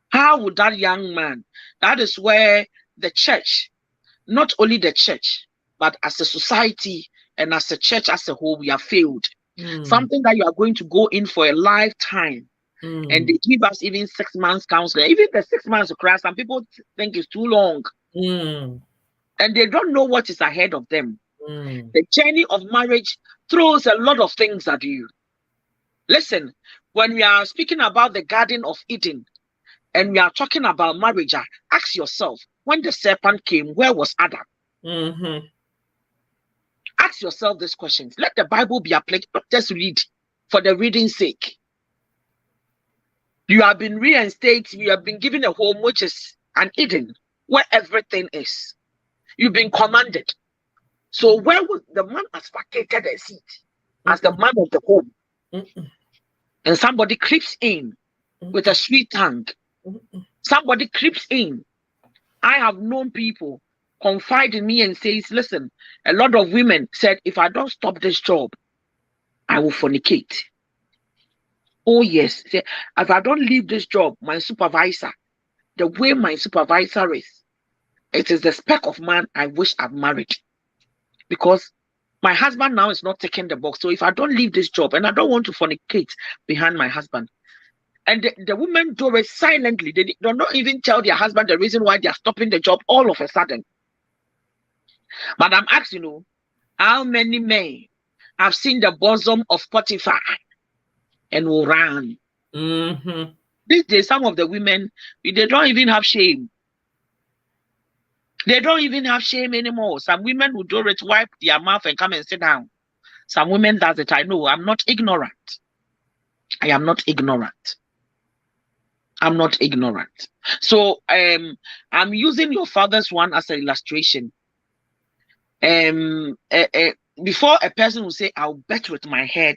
How would that young man? That is where the church, not only the church, but as a society and as a church as a whole, we have failed. Something that you are going to go in for a lifetime. And they give us even 6 months counseling. Even the 6 months of class, some people think it's too long. And they don't know what is ahead of them. The journey of marriage throws a lot of things at you. Listen, when we are speaking about the Garden of Eden and we are talking about marriage, ask yourself, when the serpent came, where was Adam? Ask yourself these questions. Let the Bible be applied. Just read for the reading's sake. You have been reinstated. You have been given a home which is an Eden, where everything is. You've been commanded. So where would the man has vacated a seat as the man of the home? And somebody creeps in with a sweet tongue. Somebody creeps in. I have known people confide in me and says, listen, a lot of women said, if I don't stop this job, I will fornicate. Oh yes, say, if I don't leave this job, my supervisor, the way my supervisor is, it is the speck of man I wish I'd married. Because my husband now is not taking the box. So if I don't leave this job and I don't want to fornicate behind my husband, and the women do it silently, they don't even tell their husband the reason why they are stopping the job all of a sudden. But I'm asking you, how many men have seen the bosom of Potiphar and will run? These days, some of the women, they don't even have shame. They don't even have shame anymore. Some women who do it, wipe their mouth and come and sit down. Some women does it. I know. I'm not ignorant. I am not ignorant. I'm not ignorant. So I'm using your father's one as an illustration. Before a person will say, I'll bet with my head,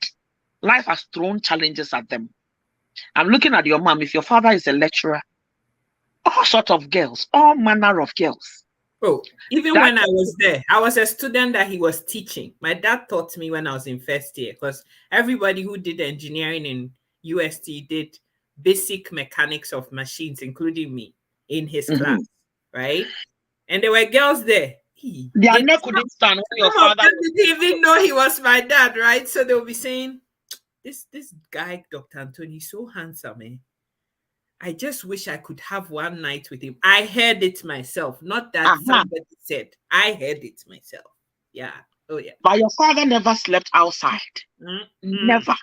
life has thrown challenges at them. I'm looking at your mom. If your father is a lecturer, all sorts of girls, all manner of girls. Oh, even when I was there, I was a student that he was teaching. My dad taught me when I was in first year, because everybody who did engineering in UST did basic mechanics of machines, including me, in his class, right? And there were girls there. Their neck couldn't stand when your father didn't even know he was my dad, right? So they'll be saying, this guy, Dr. Anthony, he's so handsome, eh? I just wish I could have one night with him. I heard it myself, not that somebody said. I heard it myself. Yeah. Oh, yeah. But your father never slept outside. Never.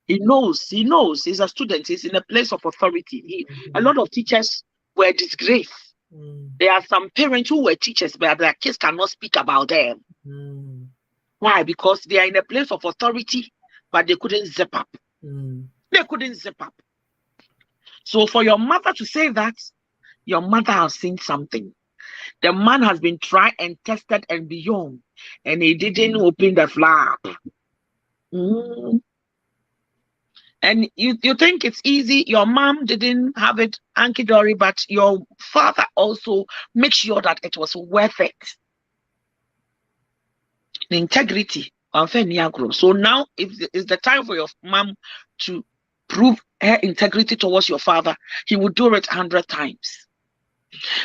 He knows. He's a student. He's in a place of authority. A lot of teachers were disgraced. There are some parents who were teachers, but their kids cannot speak about them. Why? Because they are in a place of authority, but they couldn't zip up. They couldn't zip up. So for your mother to say that, your mother has seen something. The man has been tried and tested and beyond, and he didn't open the flap. And you think it's easy. Your mom didn't have it, Anki Dory, but your father also makes sure that it was worth it. The integrity. So now it's the time for your mom to prove her integrity towards your father. He will do it 100 times.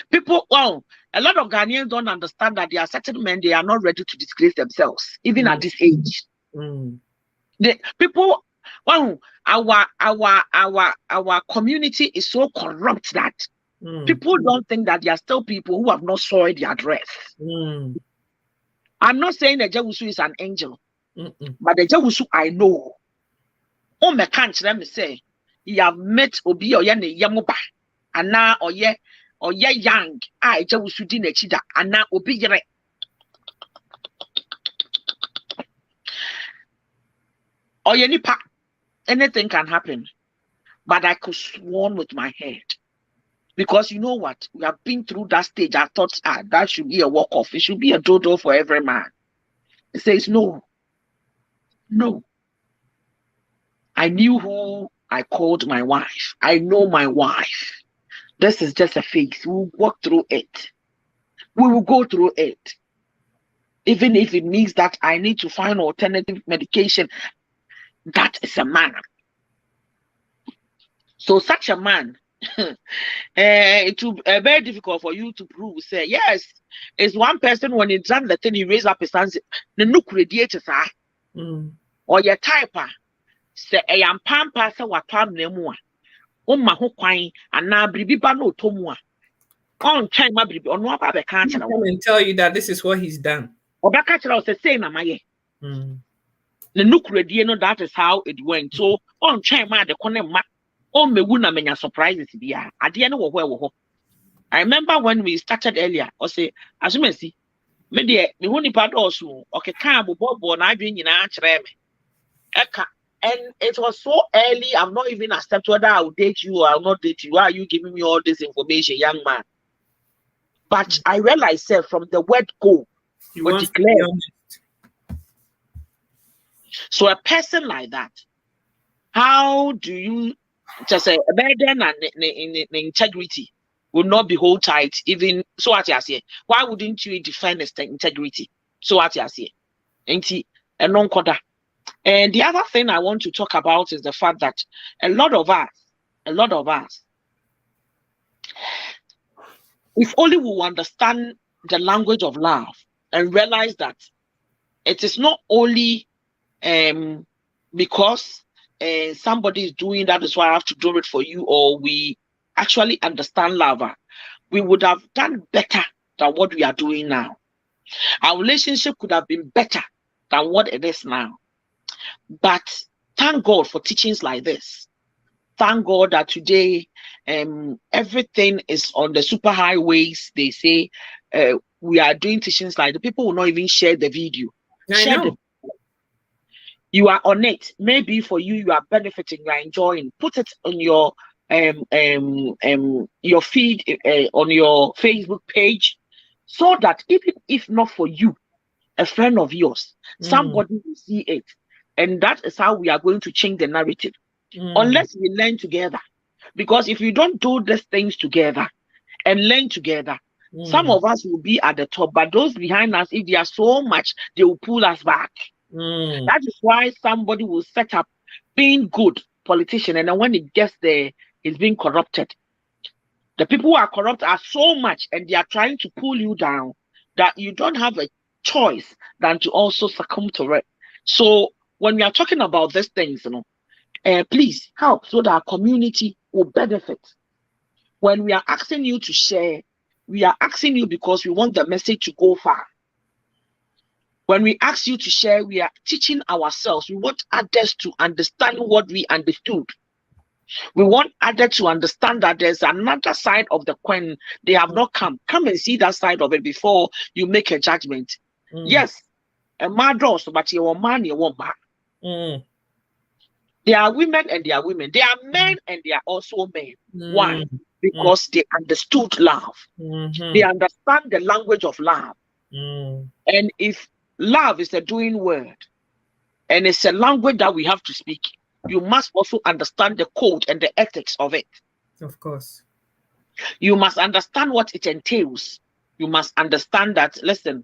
People, a lot of Ghanaians don't understand that there are certain men, they are not ready to disgrace themselves, even at this age. The people, our community is so corrupt that people don't think that there are still people who have not soiled their dress. I'm not saying the Jawusu is an angel, but the Jawusu I know. Oh, me can't let me say, you have met Obi or Yane Yamuba, and now or ye young, I Jawusu dine chida, and now Obi yere. Or ye nipa, anything can happen, but I could sworn with my head. Because you know what? We have been through that stage. I thought that should be a walk-off. It should be a dodo for every man. It says, no. I knew who I called my wife. I know my wife. This is just a phase. We'll walk through it. We will go through it. Even if it means that I need to find alternative medication, that is a man. So such a man, it will be very difficult for you to prove. Say yes, it's one person when he done the thing, he raised up his hands. The nuke radiators or your typer say I am pampa say what time nemu a ma ho kwan ana bribiba no tomua on time ma bribi ono aba be kan come and tell you that this is what he's done. Obaka kira say na maye. The nuke radio no, that is how it went. So on time ma de kone ma oh, me wuna menya surprises bia. Ade no wo ho. I remember when we started earlier, I say, asumesi, me de me hu nipa dosu, okeka bobo na adwen nyina akere me. Eka, and it was so early, I'm not even accept whether I will date you or I will not date you. Why are you giving me all this information, young man? But I realized from the word go, you will declare. So a person like that, how do you just say a burden and integrity will not be hold tight, even so what you say? Why wouldn't you defend his integrity? So what you say? And the other thing I want to talk about is the fact that a lot of us, if only we will understand the language of love and realize that it is not only because somebody is doing that is why I have to do it for you, or we actually understand love, we would have done better than what we are doing now. Our relationship could have been better than what it is now. But thank God for teachings like this. Thank God that today everything is on the super highways. They say we are doing teachings like the people will not even share the video. You are on it. Maybe for you, you are benefiting, you are enjoying. Put it on your your feed on your Facebook page, so that even if not for you, a friend of yours, somebody will see it. And that is how we are going to change the narrative. Unless we learn together. Because if we don't do these things together and learn together, some of us will be at the top, but those behind us, if they are so much, they will pull us back. That is why somebody will set up being good politician, and then when it gets there, it's being corrupted. The people who are corrupt are so much, and they are trying to pull you down, that you don't have a choice than to also succumb to it. So when we are talking about these things, please help so that our community will benefit. When we are asking you to share, we are asking you because we want the message to go far. When we ask you to share, we are teaching ourselves. We want others to understand what we understood. We want others to understand that there's another side of the coin. They have not come. Come and see that side of it before you make a judgment. Yes, a man does, but you're a man, you're a man. There are women and they are women. There are men and they are also men. Why? Because they understood love. They understand the language of love. And if love is a doing word, and it's a language that we have to speak, you must also understand the code and the ethics of it. Of course. You must understand what it entails. You must understand that, listen,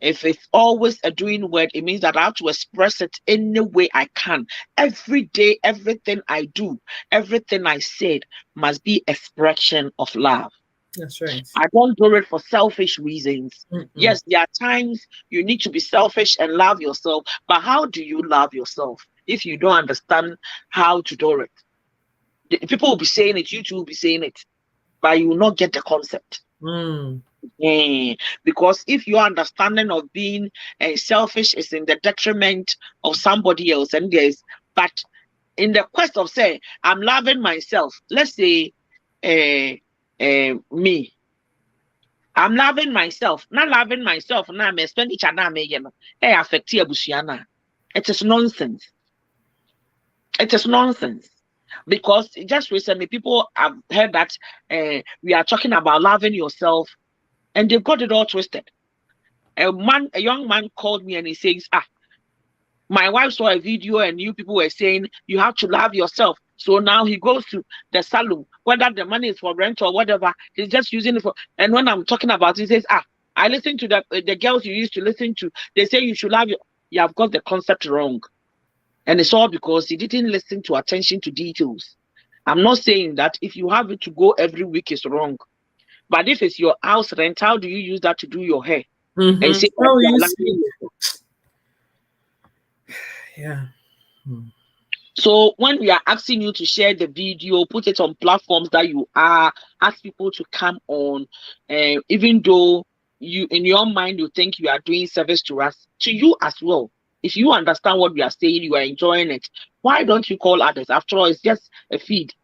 if it's always a doing word, it means that I have to express it any way I can. Every day, everything I do, everything I said must be expression of love. That's right. I don't do it for selfish reasons. Yes, there are times you need to be selfish and love yourself, but how do you love yourself if you don't understand how to do it? People will be saying it, you too will be saying it, but you will not get the concept. Because if your understanding of being selfish is in the detriment of somebody else, and but in the quest of say, I'm loving myself, let's say me, I'm loving myself, not loving myself, now I'm expenditure now, affect it is nonsense. It is nonsense. Because just recently, people have heard that we are talking about loving yourself, and they've got it all twisted. A young man called me and he says, my wife saw a video and you people were saying you have to love yourself. So now he goes to the salon, whether the money is for rent or whatever, he's just using it for. And when I'm talking about it, he says, I listen to the girls you used to listen to. They say you should love you have got the concept wrong. And it's all because he didn't listen to attention to details. I'm not saying that if you have it to go every week is wrong. But if it's your house rent, how do you use that to do your hair? And say, yeah. So when we are asking you to share the video, put it on platforms that you are, ask people to come on, even though you in your mind you think you are doing service to us, to you as well. If you understand what we are saying, you are enjoying it. Why don't you call others? After all, it's just a feed.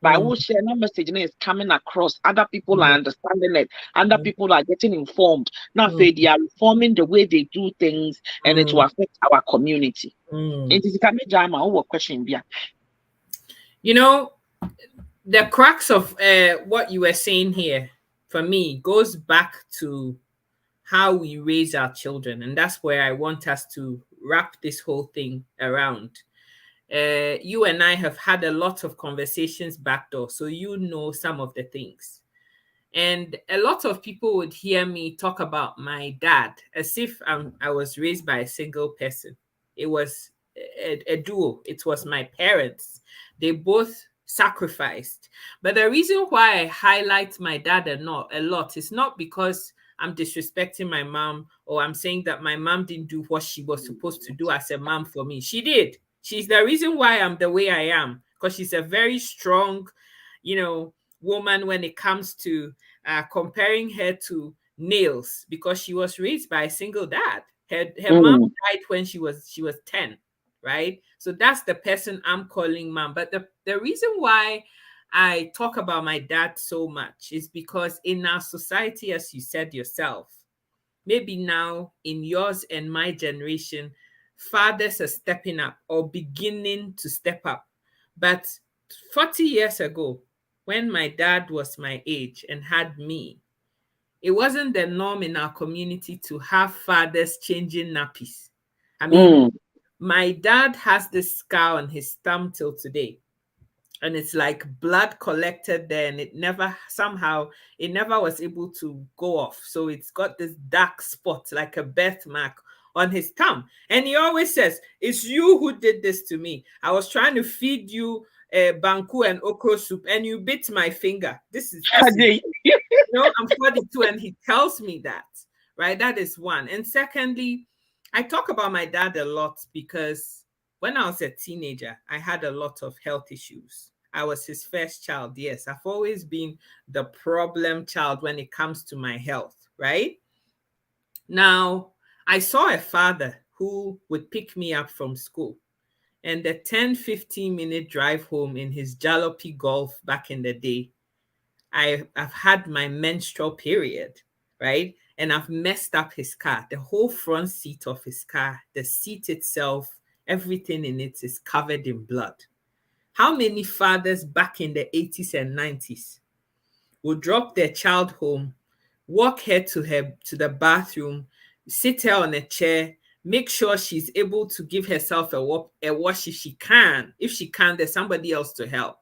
By which share message is coming across, other people are understanding it, other people are getting informed. Now say they are reforming the way they do things, and it will affect our community. It is a question. You know, the crux of what you were saying here, for me, goes back to how we raise our children, and that's where I want us to wrap this whole thing around. You and I have had a lot of conversations backdoor, so you know some of the things. And a lot of people would hear me talk about my dad as if I was raised by a single person. It was a duo. It was my parents. They both sacrificed. But the reason why I highlight my dad a lot is not because I'm disrespecting my mom or I'm saying that my mom didn't do what she was supposed to do as a mom for me. She did. She's the reason why I'm the way I am, because she's a very strong, woman when it comes to comparing her to Nails, because she was raised by a single dad. Her mom died when she was 10, right? So that's the person I'm calling mom. But the reason why I talk about my dad so much is because in our society, as you said yourself, maybe now in yours and my generation, fathers are stepping up or beginning to step up. But 40 years ago, when my dad was my age and had me, it wasn't the norm in our community to have fathers changing nappies. I mean, my dad has this scar on his thumb till today. And it's like blood collected there, and it never was able to go off. So it's got this dark spot like a birthmark on his thumb. And he always says, "It's you who did this to me. I was trying to feed you banku and okra soup, and you bit my finger." I'm 42, and he tells me that, right? That is one. And secondly, I talk about my dad a lot because when I was a teenager, I had a lot of health issues. I was his first child. Yes, I've always been the problem child when it comes to my health, right? Now, I saw a father who would pick me up from school, and the 10-15 minute drive home in his jalopy Golf back in the day, I've had my menstrual period, right? And I've messed up his car. The whole front seat of his car, the seat itself, everything in it is covered in blood. How many fathers back in the 80s and 90s would drop their child home, walk her to the bathroom, sit her on a chair, make sure she's able to give herself a wash if she can. If she can't, there's somebody else to help.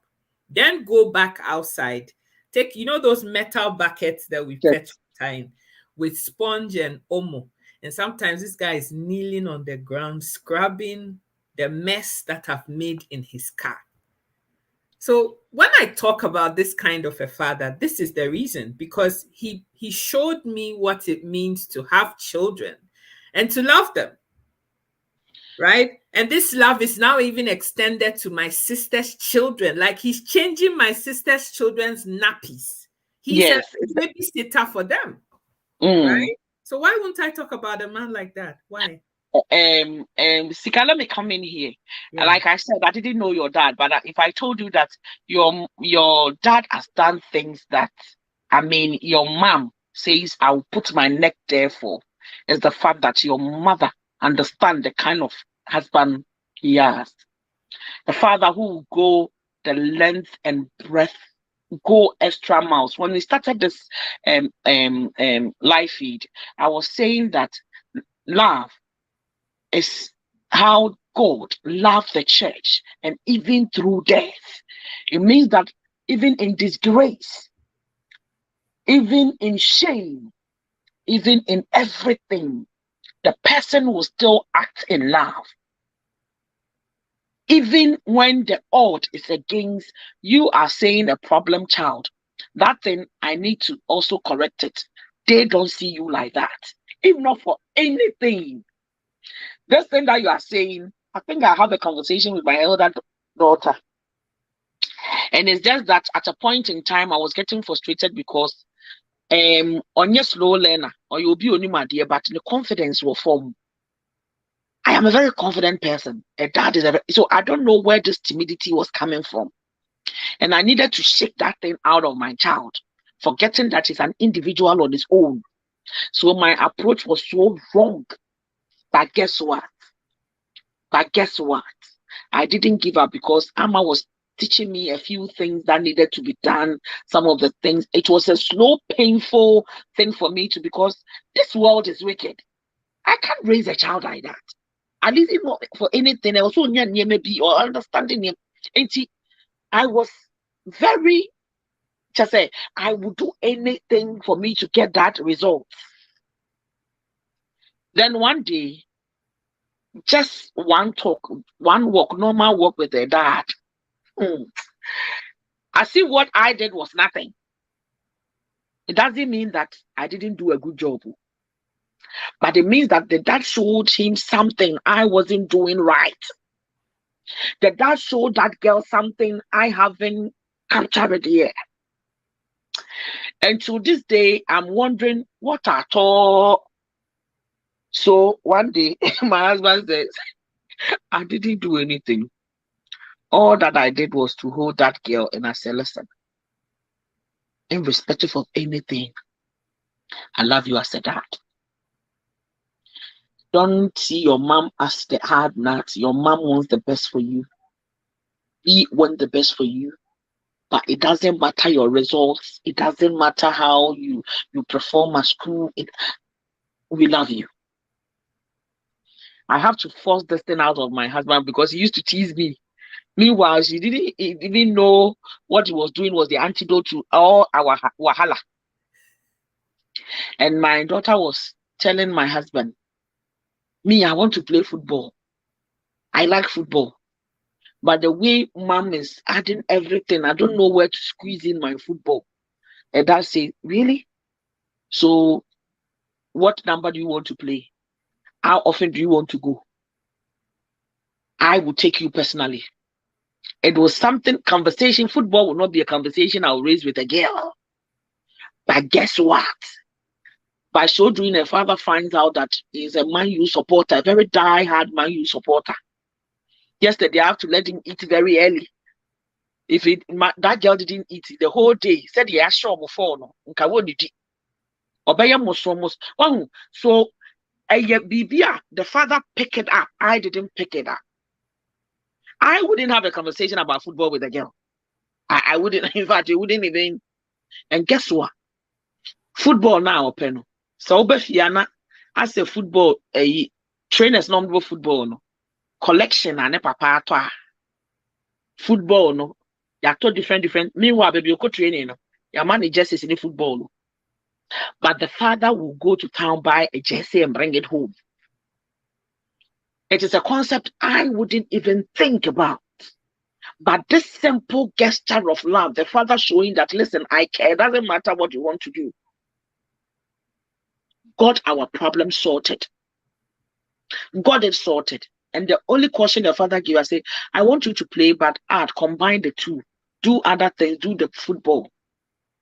Then go back outside, take, those metal buckets that we fetch time with sponge and omo. And sometimes this guy is kneeling on the ground, scrubbing the mess that I've made in his car. So when I talk about this kind of a father, this is the reason, because he showed me what it means to have children and to love them, right? And this love is now even extended to my sister's children. Like, he's changing my sister's children's nappies. He's a babysitter for them, right? So why won't I talk about a man like that? Why? Sika, let me come in here. Yeah. Like I said, I didn't know your dad, but if I told you that your dad has done things that, your mom says I'll put my neck there for, is the fact that your mother understands the kind of husband he has. The father who will go the length and breadth, go extra miles. When we started this live feed, I was saying that love is how God loved the church, and even through death. It means that even in disgrace, even in shame, even in everything, the person will still act in love. Even when the odd is against, you are saying a problem child. That thing, I need to also correct it. They don't see you like that. If not for anything. This thing that you are saying, I think I had a conversation with my elder daughter. And it's just that at a point in time, I was getting frustrated because on your slow learner, or you'll be only my dear, but the confidence will form. I am a very confident person. So I don't know where this timidity was coming from. And I needed to shake that thing out of my child, forgetting that he's an individual on his own. So my approach was so wrong. But guess what? I didn't give up, because Amma was teaching me a few things that needed to be done. Some of the things, it was a slow, painful thing for me to, because this world is wicked. I can't raise a child like that. At least if not for anything else, or understanding him. And I was very, just say, I would do anything for me to get that result. Then one day, just one walk, normal walk with their dad. I see what I did was nothing. It doesn't mean that I didn't do a good job, but it means that the dad showed him something I wasn't doing right. The dad showed that girl something I haven't captured yet. And to this day, I'm wondering what at all. So one day, my husband says, I didn't do anything. All that I did was to hold that girl, and I said, listen, irrespective of anything, I love you as a dad. Don't see your mom as the hard nut. Your mom wants the best for you. We want the best for you, but it doesn't matter your results. It doesn't matter how you perform at school. We love you. I have to force this thing out of my husband because he used to tease me. Meanwhile, he didn't even know what he was doing was the antidote to all our wahala. And my daughter was telling my husband, me, I want to play football. I like football. But the way mom is adding everything, I don't know where to squeeze in my football. And dad said, really? So what number do you want to play? How often do you want to go? I will take you personally. It was something, conversation. Football will not be a conversation I'll raise with a girl. But guess what? By so doing, a father finds out that he's a Man U supporter, a very die-hard Man U supporter. Yesterday, I have to let him eat very early. If that girl didn't eat the whole day, he said, yeah, sure, so the father picked it up. I didn't pick it up. I wouldn't have a conversation about football with a girl. I wouldn't, in fact, it wouldn't even. And guess what? Football now, Peno. So, Befiana, as a football, a trainers number football, no collection, and a papa football, no. They are two different. Meanwhile, baby, you go training, no. Your managers is in the football, no. But the father will go to town, buy a jersey, and bring it home. It is a concept I wouldn't even think about. But this simple gesture of love, the father showing that, listen, I care, it doesn't matter what you want to do. Got our problem sorted. Got it sorted. And the only question the father gave, I say, I want you to play, but combine the two. Do other things, do the football.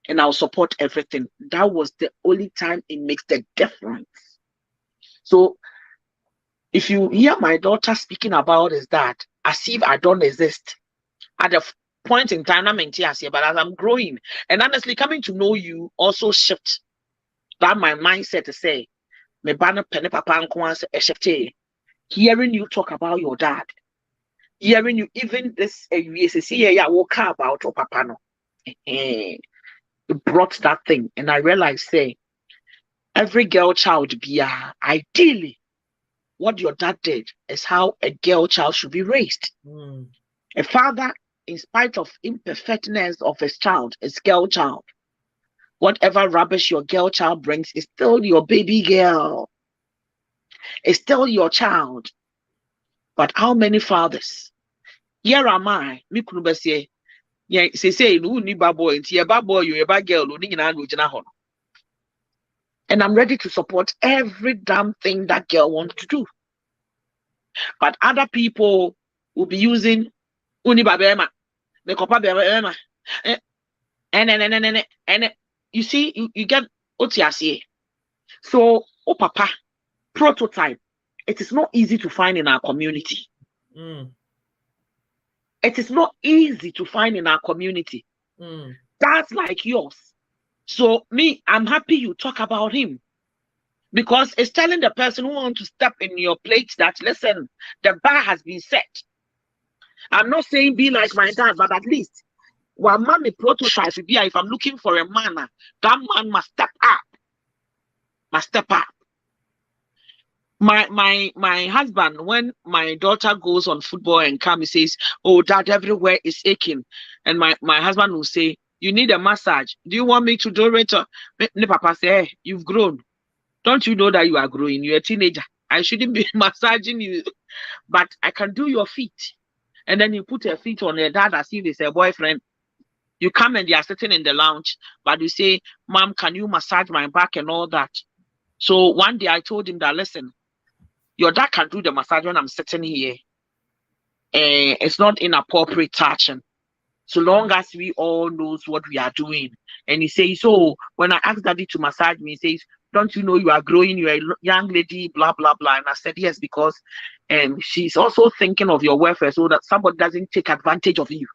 And I'll support everything. That was the only time it makes the difference. So, if you hear my daughter speaking about is that, as if I don't exist. At the point in time, I'm in tears here, but as I'm growing, and honestly, coming to know you also shift that my mindset to say, me banner penny papa and shift. Hearing you talk about your dad, hearing you even this I woke about your papa no. It brought that thing, and I realized say every girl child be ideally what your dad did is how a girl child should be raised. A father, in spite of imperfectness of his child, is girl child. Whatever rubbish your girl child brings is still your baby girl. It's still your child. But how many fathers? Here am I. Me couldn't say, yeah, say, no, ni boy, you're a boy, you're a bad girl, and I'm ready to support every damn thing that girl wants to do. But other people will be using Unibabema, the Copa Bema, and you see, you get OTSA. So, papa, prototype, it is not easy to find in our community. It is not easy to find in our community. That's like yours. So me, I'm happy you talk about him. Because it's telling the person who wants to step in your plate that, listen, the bar has been set. I'm not saying be like my dad, but at least one man may prototype be if I'm looking for a man, that man must step up. Must step up. My husband, when my daughter goes on football and comes, he says, oh, dad, everywhere is aching. And my husband will say, you need a massage. Do you want me to do it? Papa say, hey, you've grown. Don't you know that you are growing? You're a teenager. I shouldn't be massaging you, but I can do your feet. And then you put your feet on your dad as if it's a boyfriend. You come and they are sitting in the lounge, but you say, Mom, can you massage my back and all that? So one day I told him that, listen, your dad can do the massage when I'm sitting here. It's not inappropriate touching. So long as we all knows what we are doing. And he says, so when I asked daddy to massage me, he says, don't you know you are growing, you're a young lady, blah, blah, blah. And I said, yes, because she's also thinking of your welfare so that somebody doesn't take advantage of you.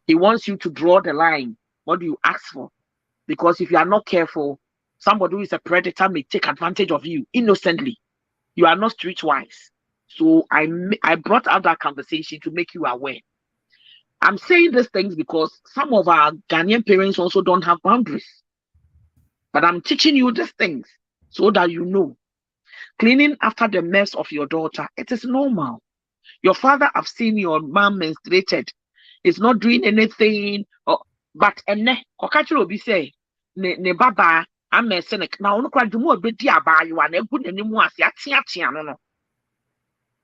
He wants you to draw the line. What do you ask for? Because if you are not careful, somebody who is a predator may take advantage of you innocently. You are not streetwise. So I brought out that conversation to make you aware. I'm saying these things because some of our Ghanaian parents also don't have boundaries. But I'm teaching you these things so that you know. Cleaning after the mess of your daughter, it is normal. Your father, I've seen your mom menstruated. Is not doing anything. But Okachiro will be say, ne baba, I'm a cynic. Now, no crowd, more bit by you and a good anymore. No.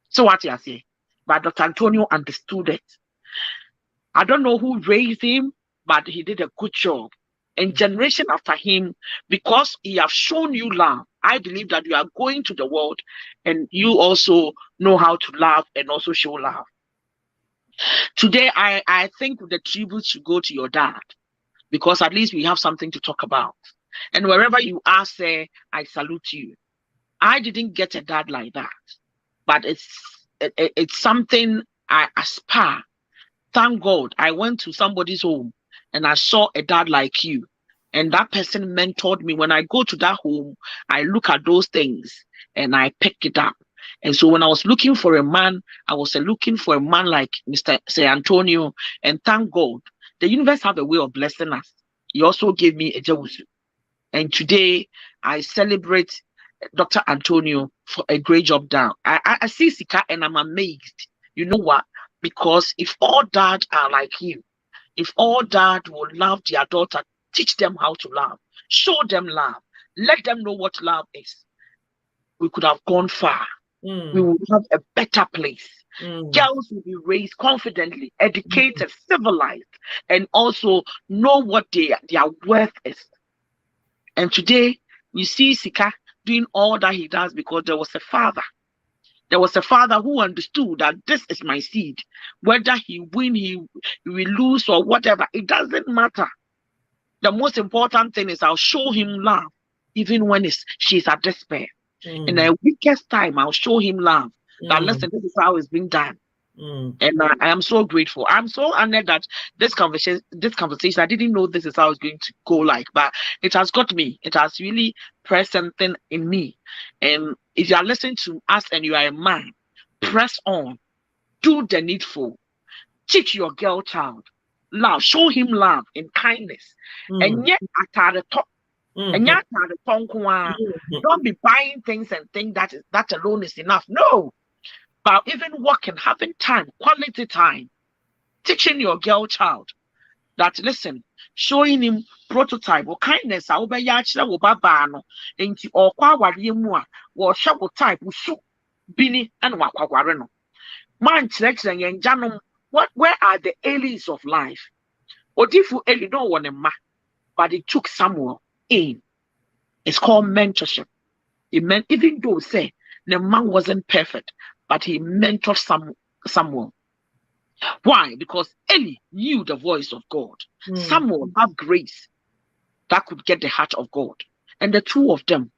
So what you say? But Dr. Antonio understood it. I don't know who raised him, but he did a good job. And generation after him, because he have shown you love, I believe that you are going to the world and you also know how to love and also show love. Today, I think the tribute should go to your dad, because at least we have something to talk about. And wherever you are, say, I salute you. I didn't get a dad like that, but it's something I aspire. Thank God I went to somebody's home and I saw a dad like you. And that person mentored me. When I go to that home, I look at those things and I pick it up. And so when I was looking for a man, I was looking for a man like Mr. Say Antonio. And thank God, the universe have a way of blessing us. He also gave me a Jawusu. And today I celebrate Dr. Antonio for a great job done. I see Sika and I'm amazed. You know what? Because if all dads are like you, if all dads will love their daughter, teach them how to love, show them love, let them know what love is, we could have gone far. We would have a better place. Girls will be raised confidently, educated, civilized, and also know what their worth is. And today, we see Sika doing all that he does because there was a father. There was a father who understood that this is my seed. Whether he win, he will lose or whatever, it doesn't matter. The most important thing is I'll show him love, even when she's at despair. In the weakest time, I'll show him love. That listen, this is how it's being done. And I am so grateful. I'm so honored that this conversation, I didn't know this is how it's going to go like, but it has got me. It has really pressed something in me. And if you are listening to us and you are a man, press on, do the needful, teach your girl child love, show him love and kindness. And yet at the top, and yet at the top, don't be buying things and think that alone is enough. No. But even working, having time, quality time, teaching your girl child that, listen, showing him prototype or kindness, I'll be yachla or babano, into or quawariemua, or shabu type, usu, bini, and wakwareno. Man, selection, and janum, where are the aliens of life? Or if you really don't want a ma, but it took Samuel in. It's called mentorship. It meant, even though, say, the man wasn't perfect, but he mentored Samuel. Why? Because Eli knew the voice of God. Samuel had grace that could get the heart of God. And the two of them,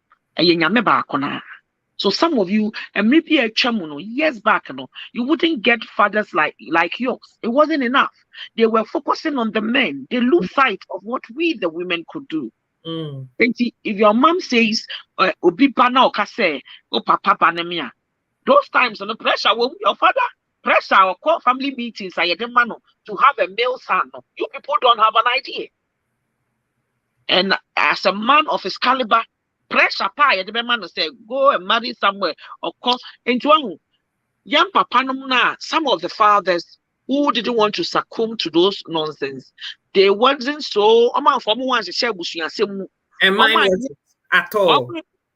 so some of you, and maybe a chamuno years back, you wouldn't get fathers like yours. It wasn't enough. They were focusing on the men. They lose sight of what we, the women, could do. If your mom says, Obi bana okase, o papa banemia, those times on the pressure, your father pressure or call family meetings, I had man to have a male son. You people don't have an idea. And as a man of his caliber, pressure pie the man say go and marry somewhere or call into one young papa na. Some of the fathers who didn't want to succumb to those nonsense, they wasn't so from one to share and mine at all.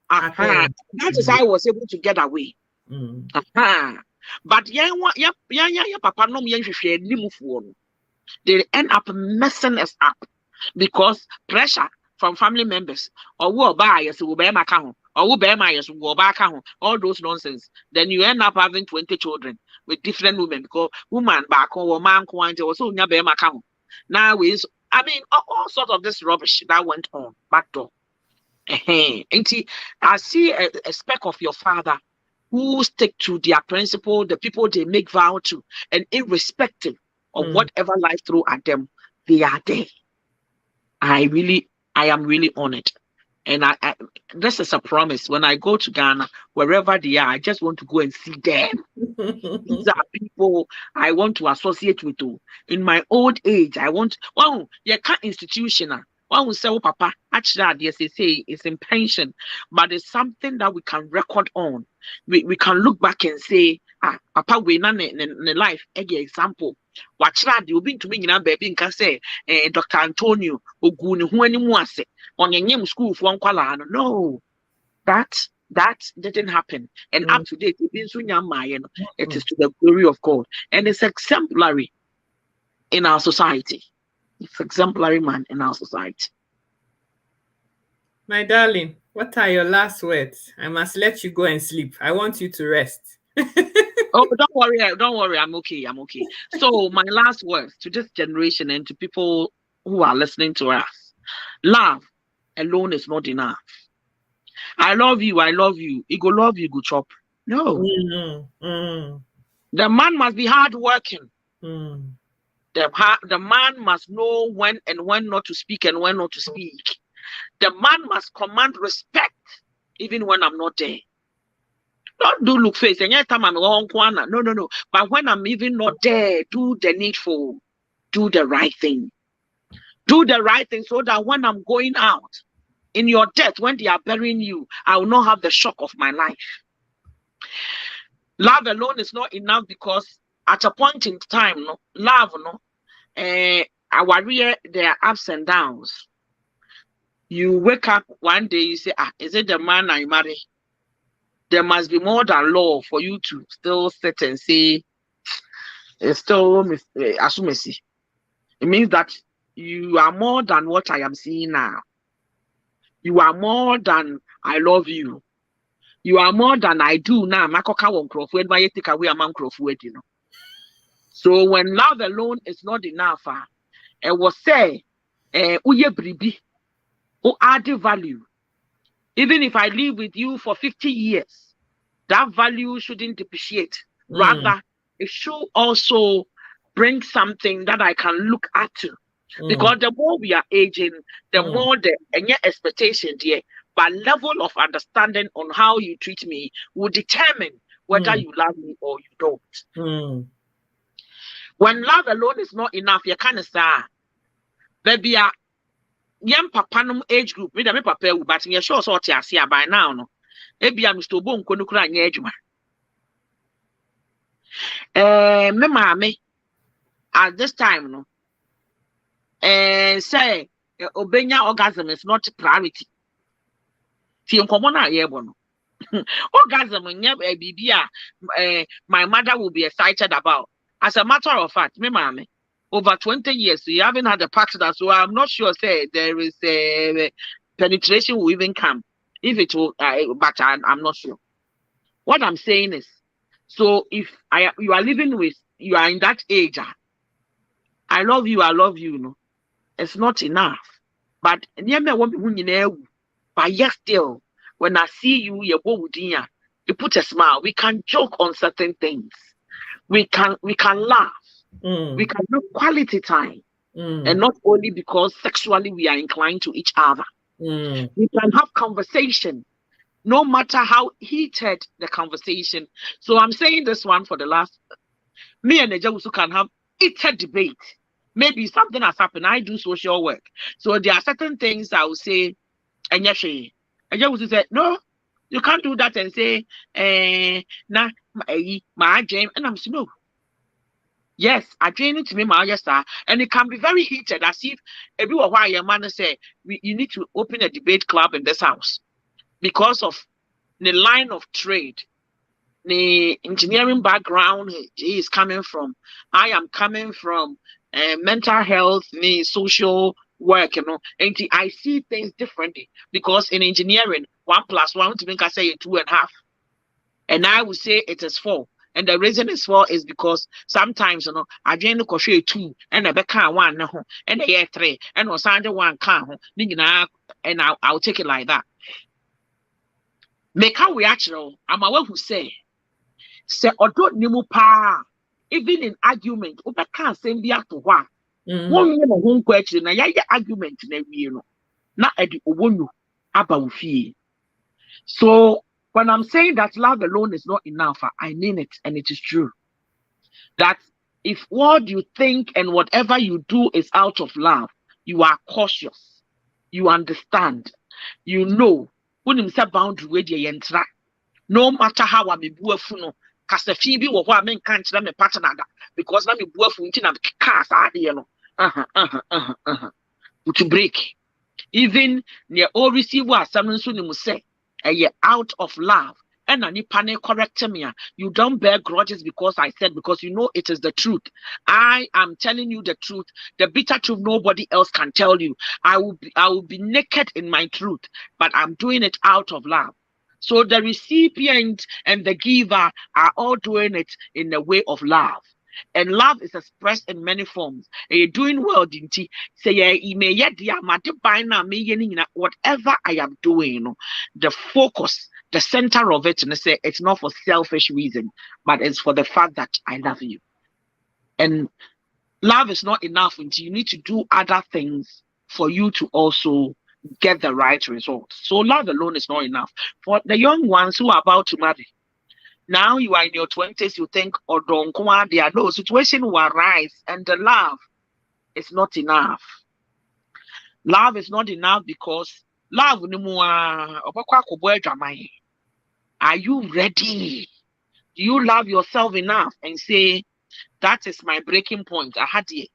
That is how I was able to get away. But papa no they end up messing us up because pressure from family members or who bias will bear my account or who bear my will back all those nonsense. Then you end up having 20 children with different women because woman back or man or so bear my account. Now is all sorts of this rubbish that went on back door. I see a speck of your father who stick to their principle, the people they make vow to, and irrespective of whatever life throw at them, they are there. I am really honored. And I this is a promise. When I go to Ghana, wherever they are, I just want to go and see them. These are people I want to associate with. You. In my old age, I want. Well, you can't institutional. One will say, "Oh, Papa, actually, yes, they say it's in pension, but it's something that we can record on. We can look back and say, ah, Papa, we na in life. Example. Watch that. You been to me in baby and can say, Dr. Antonio Oguni, who anyone say on your name school for one kwala. No, that didn't happen. And up to date, it is to the glory of God. And it's exemplary in our society. It's exemplary man in our society. My darling, what are your last words? I must let you go and sleep. I want you to rest. Oh, don't worry. I'm okay. So my last words to this generation and to people who are listening to us: love alone is not enough. I love you. He go love you, go chop. No. The man must be hardworking. The man must know when and when not to speak and when not to speak. The man must command respect even when I'm not there. Don't do look face. And time I'm no. But when I'm even not there, do the needful. Do the right thing. Do the right thing so that when I'm going out, in your death, when they are burying you, I will not have the shock of my life. Love alone is not enough because at a point in time, love, our real, there are ups and downs. You wake up one day, you say, is it the man I marry? There must be more than love for you to still sit and say, it's still assumacy. It means that you are more than what I am seeing now. You are more than I love you. You are more than I do now. So when love alone is not enough, it was say, who add value. Even if I live with you for 50 years, that value shouldn't depreciate. Rather, it should also bring something that I can look at to. Because the more we are aging, the more the expectation there, but level of understanding on how you treat me will determine whether you love me or you don't. When love alone is not enough, you can't say, baby, young papa age group, me papa, but me sure sort of see by now. No, maybe I'm still born konukura nyejuma. Me mama at this time, no. Say obenya orgasm is not priority. Orgasm my mother will be excited about. As a matter of fact, me mommy, over 20 years, you haven't had a partner, so I'm not sure say there is a penetration will even come. If it will, but I'm not sure. What I'm saying is, so if you are living with, you are in that age, I love you, no. It's not enough. But yet still, when I see you, you put a smile. We can joke on certain things. We can laugh. We can have quality time. And not only because sexually we are inclined to each other. We can have conversation, no matter how heated the conversation. So I'm saying this one for the last. Me and Ejawusu can have heated debate. Maybe something has happened. I do social work. So there are certain things I will say, and yes, Ejawusu said, no, you can't do that and say, my dream. And I'm saying, no. Yes, I train it to me, my yes, sir. And it can be very heated, as if everyone why your man say you need to open a debate club in this house because of the line of trade, the engineering background he is coming from. I am coming from mental health, social work, and I see things differently because in engineering, 1 + 1 to make I say 2.5, and I would say it is 4. And the reason is 4 is because sometimes, I join the crochet 2 and I become 1 and the 3 and was under 1 can, and I'll take it like that. Make how we actually, I'm aware who say, although nimu pa, even in argument, Uber can't send the to one. One question, I argument in a not at the Obonu. Abawufi. So when I'm saying that love alone is not enough, I mean it, and it is true. That if what you think and whatever you do is out of love, you are cautious, you understand, you know. When you say boundary where you enter, no matter how I'm a buafuno, Casafi be or what I can't let me partner because I'm a buafuntin and cast idea. To break. Even near all receiver, someone soon say, out of love. And any panic correct me. You don't bear grudges because I said, because you know it is the truth. I am telling you the truth. The bitter truth nobody else can tell you. I will be naked in my truth, but I'm doing it out of love. So the recipient and the giver are all doing it in the way of love. And love is expressed in many forms. And you're doing well, didn't you? Say, whatever I am doing, the focus, the center of it, and say it's not for selfish reason, but it's for the fact that I love you. And love is not enough until you need to do other things for you to also get the right results. So love alone is not enough. For the young ones who are about to marry, now you are in your 20s, you think, oh, don't come on, there. No, situation will arise, and the love is not enough. Love is not enough because love no more. Are you ready? Do you love yourself enough and say, that is my breaking point? I had it.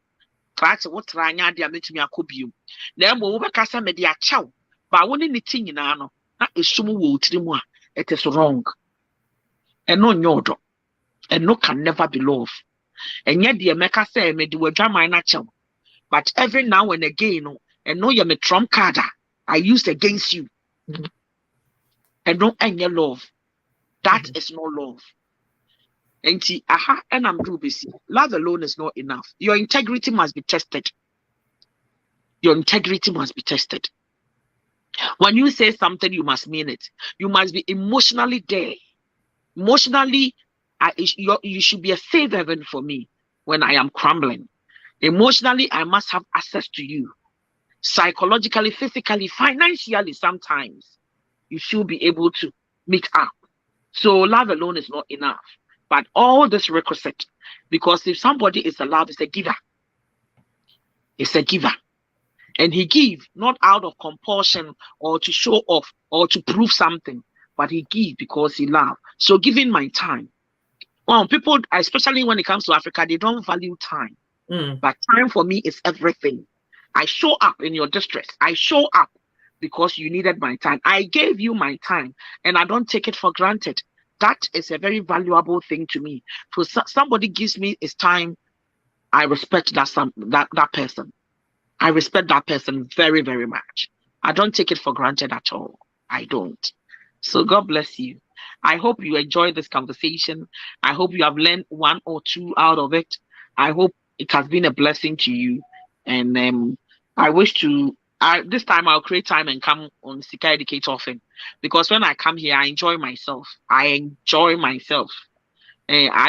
But what Ranya dia metumi akobio. Na mo wo bekasa me dia chaw. Ba woni ne tin nyina no. Na esum wo otiri mu a, it is wrong. And no nyodo. And no can never be love. And yet the America say me do drama na chaw. But every now and again, and no, you're my trump card I used against you. And no any love. That is no love. And see, and I'm do busy. Love alone is not enough. Your integrity must be tested. Your integrity must be tested. When you say something, you must mean it. You must be emotionally there. Emotionally, you should be a safe haven for me when I am crumbling. Emotionally, I must have access to you. Psychologically, physically, financially, sometimes you should be able to meet up. So love alone is not enough. But all this requisite, because if somebody is allowed, it's a giver. It's a giver. And he gives not out of compulsion or to show off or to prove something, but he gives because he loves. So giving my time. Well, people, especially when it comes to Africa, they don't value time. But time for me is everything. I show up in your distress. I show up because you needed my time. I gave you my time and I don't take it for granted. That is a very valuable thing to me. So somebody gives me his time, I respect that person. I respect that person very, very much. I don't take it for granted at all. I don't. So God bless you. I hope you enjoyed this conversation. I hope you have learned one or two out of it. I hope it has been a blessing to you. And I wish to this time I'll create time and come on Sika Educate often, because when I come here, I enjoy myself. I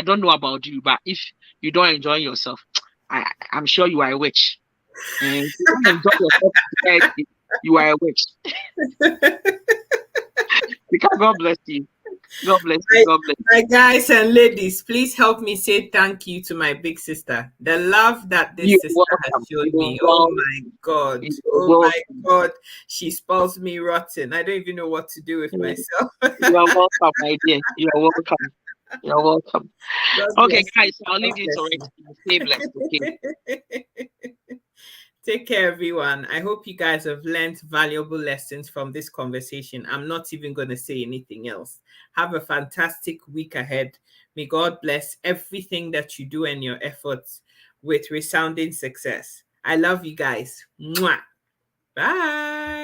don't know about you, but if you don't enjoy yourself, I'm sure you are a witch. And if you don't enjoy yourself, you are a witch. Because God bless you. God bless you. God bless you. My guys and ladies, please help me say thank you to my big sister. The love that this sister has shown me. Oh my God. Oh my God. She spoils me rotten. I don't even know what to do with myself. You are welcome, my dear. You are welcome. You're welcome. Okay, guys, I'll leave you to it. Stay blessed. Okay. Take care, everyone. I hope you guys have learned valuable lessons from this conversation. I'm not even going to say anything else. Have a fantastic week ahead. May God bless everything that you do and your efforts with resounding success. I love you guys. Mwah. Bye.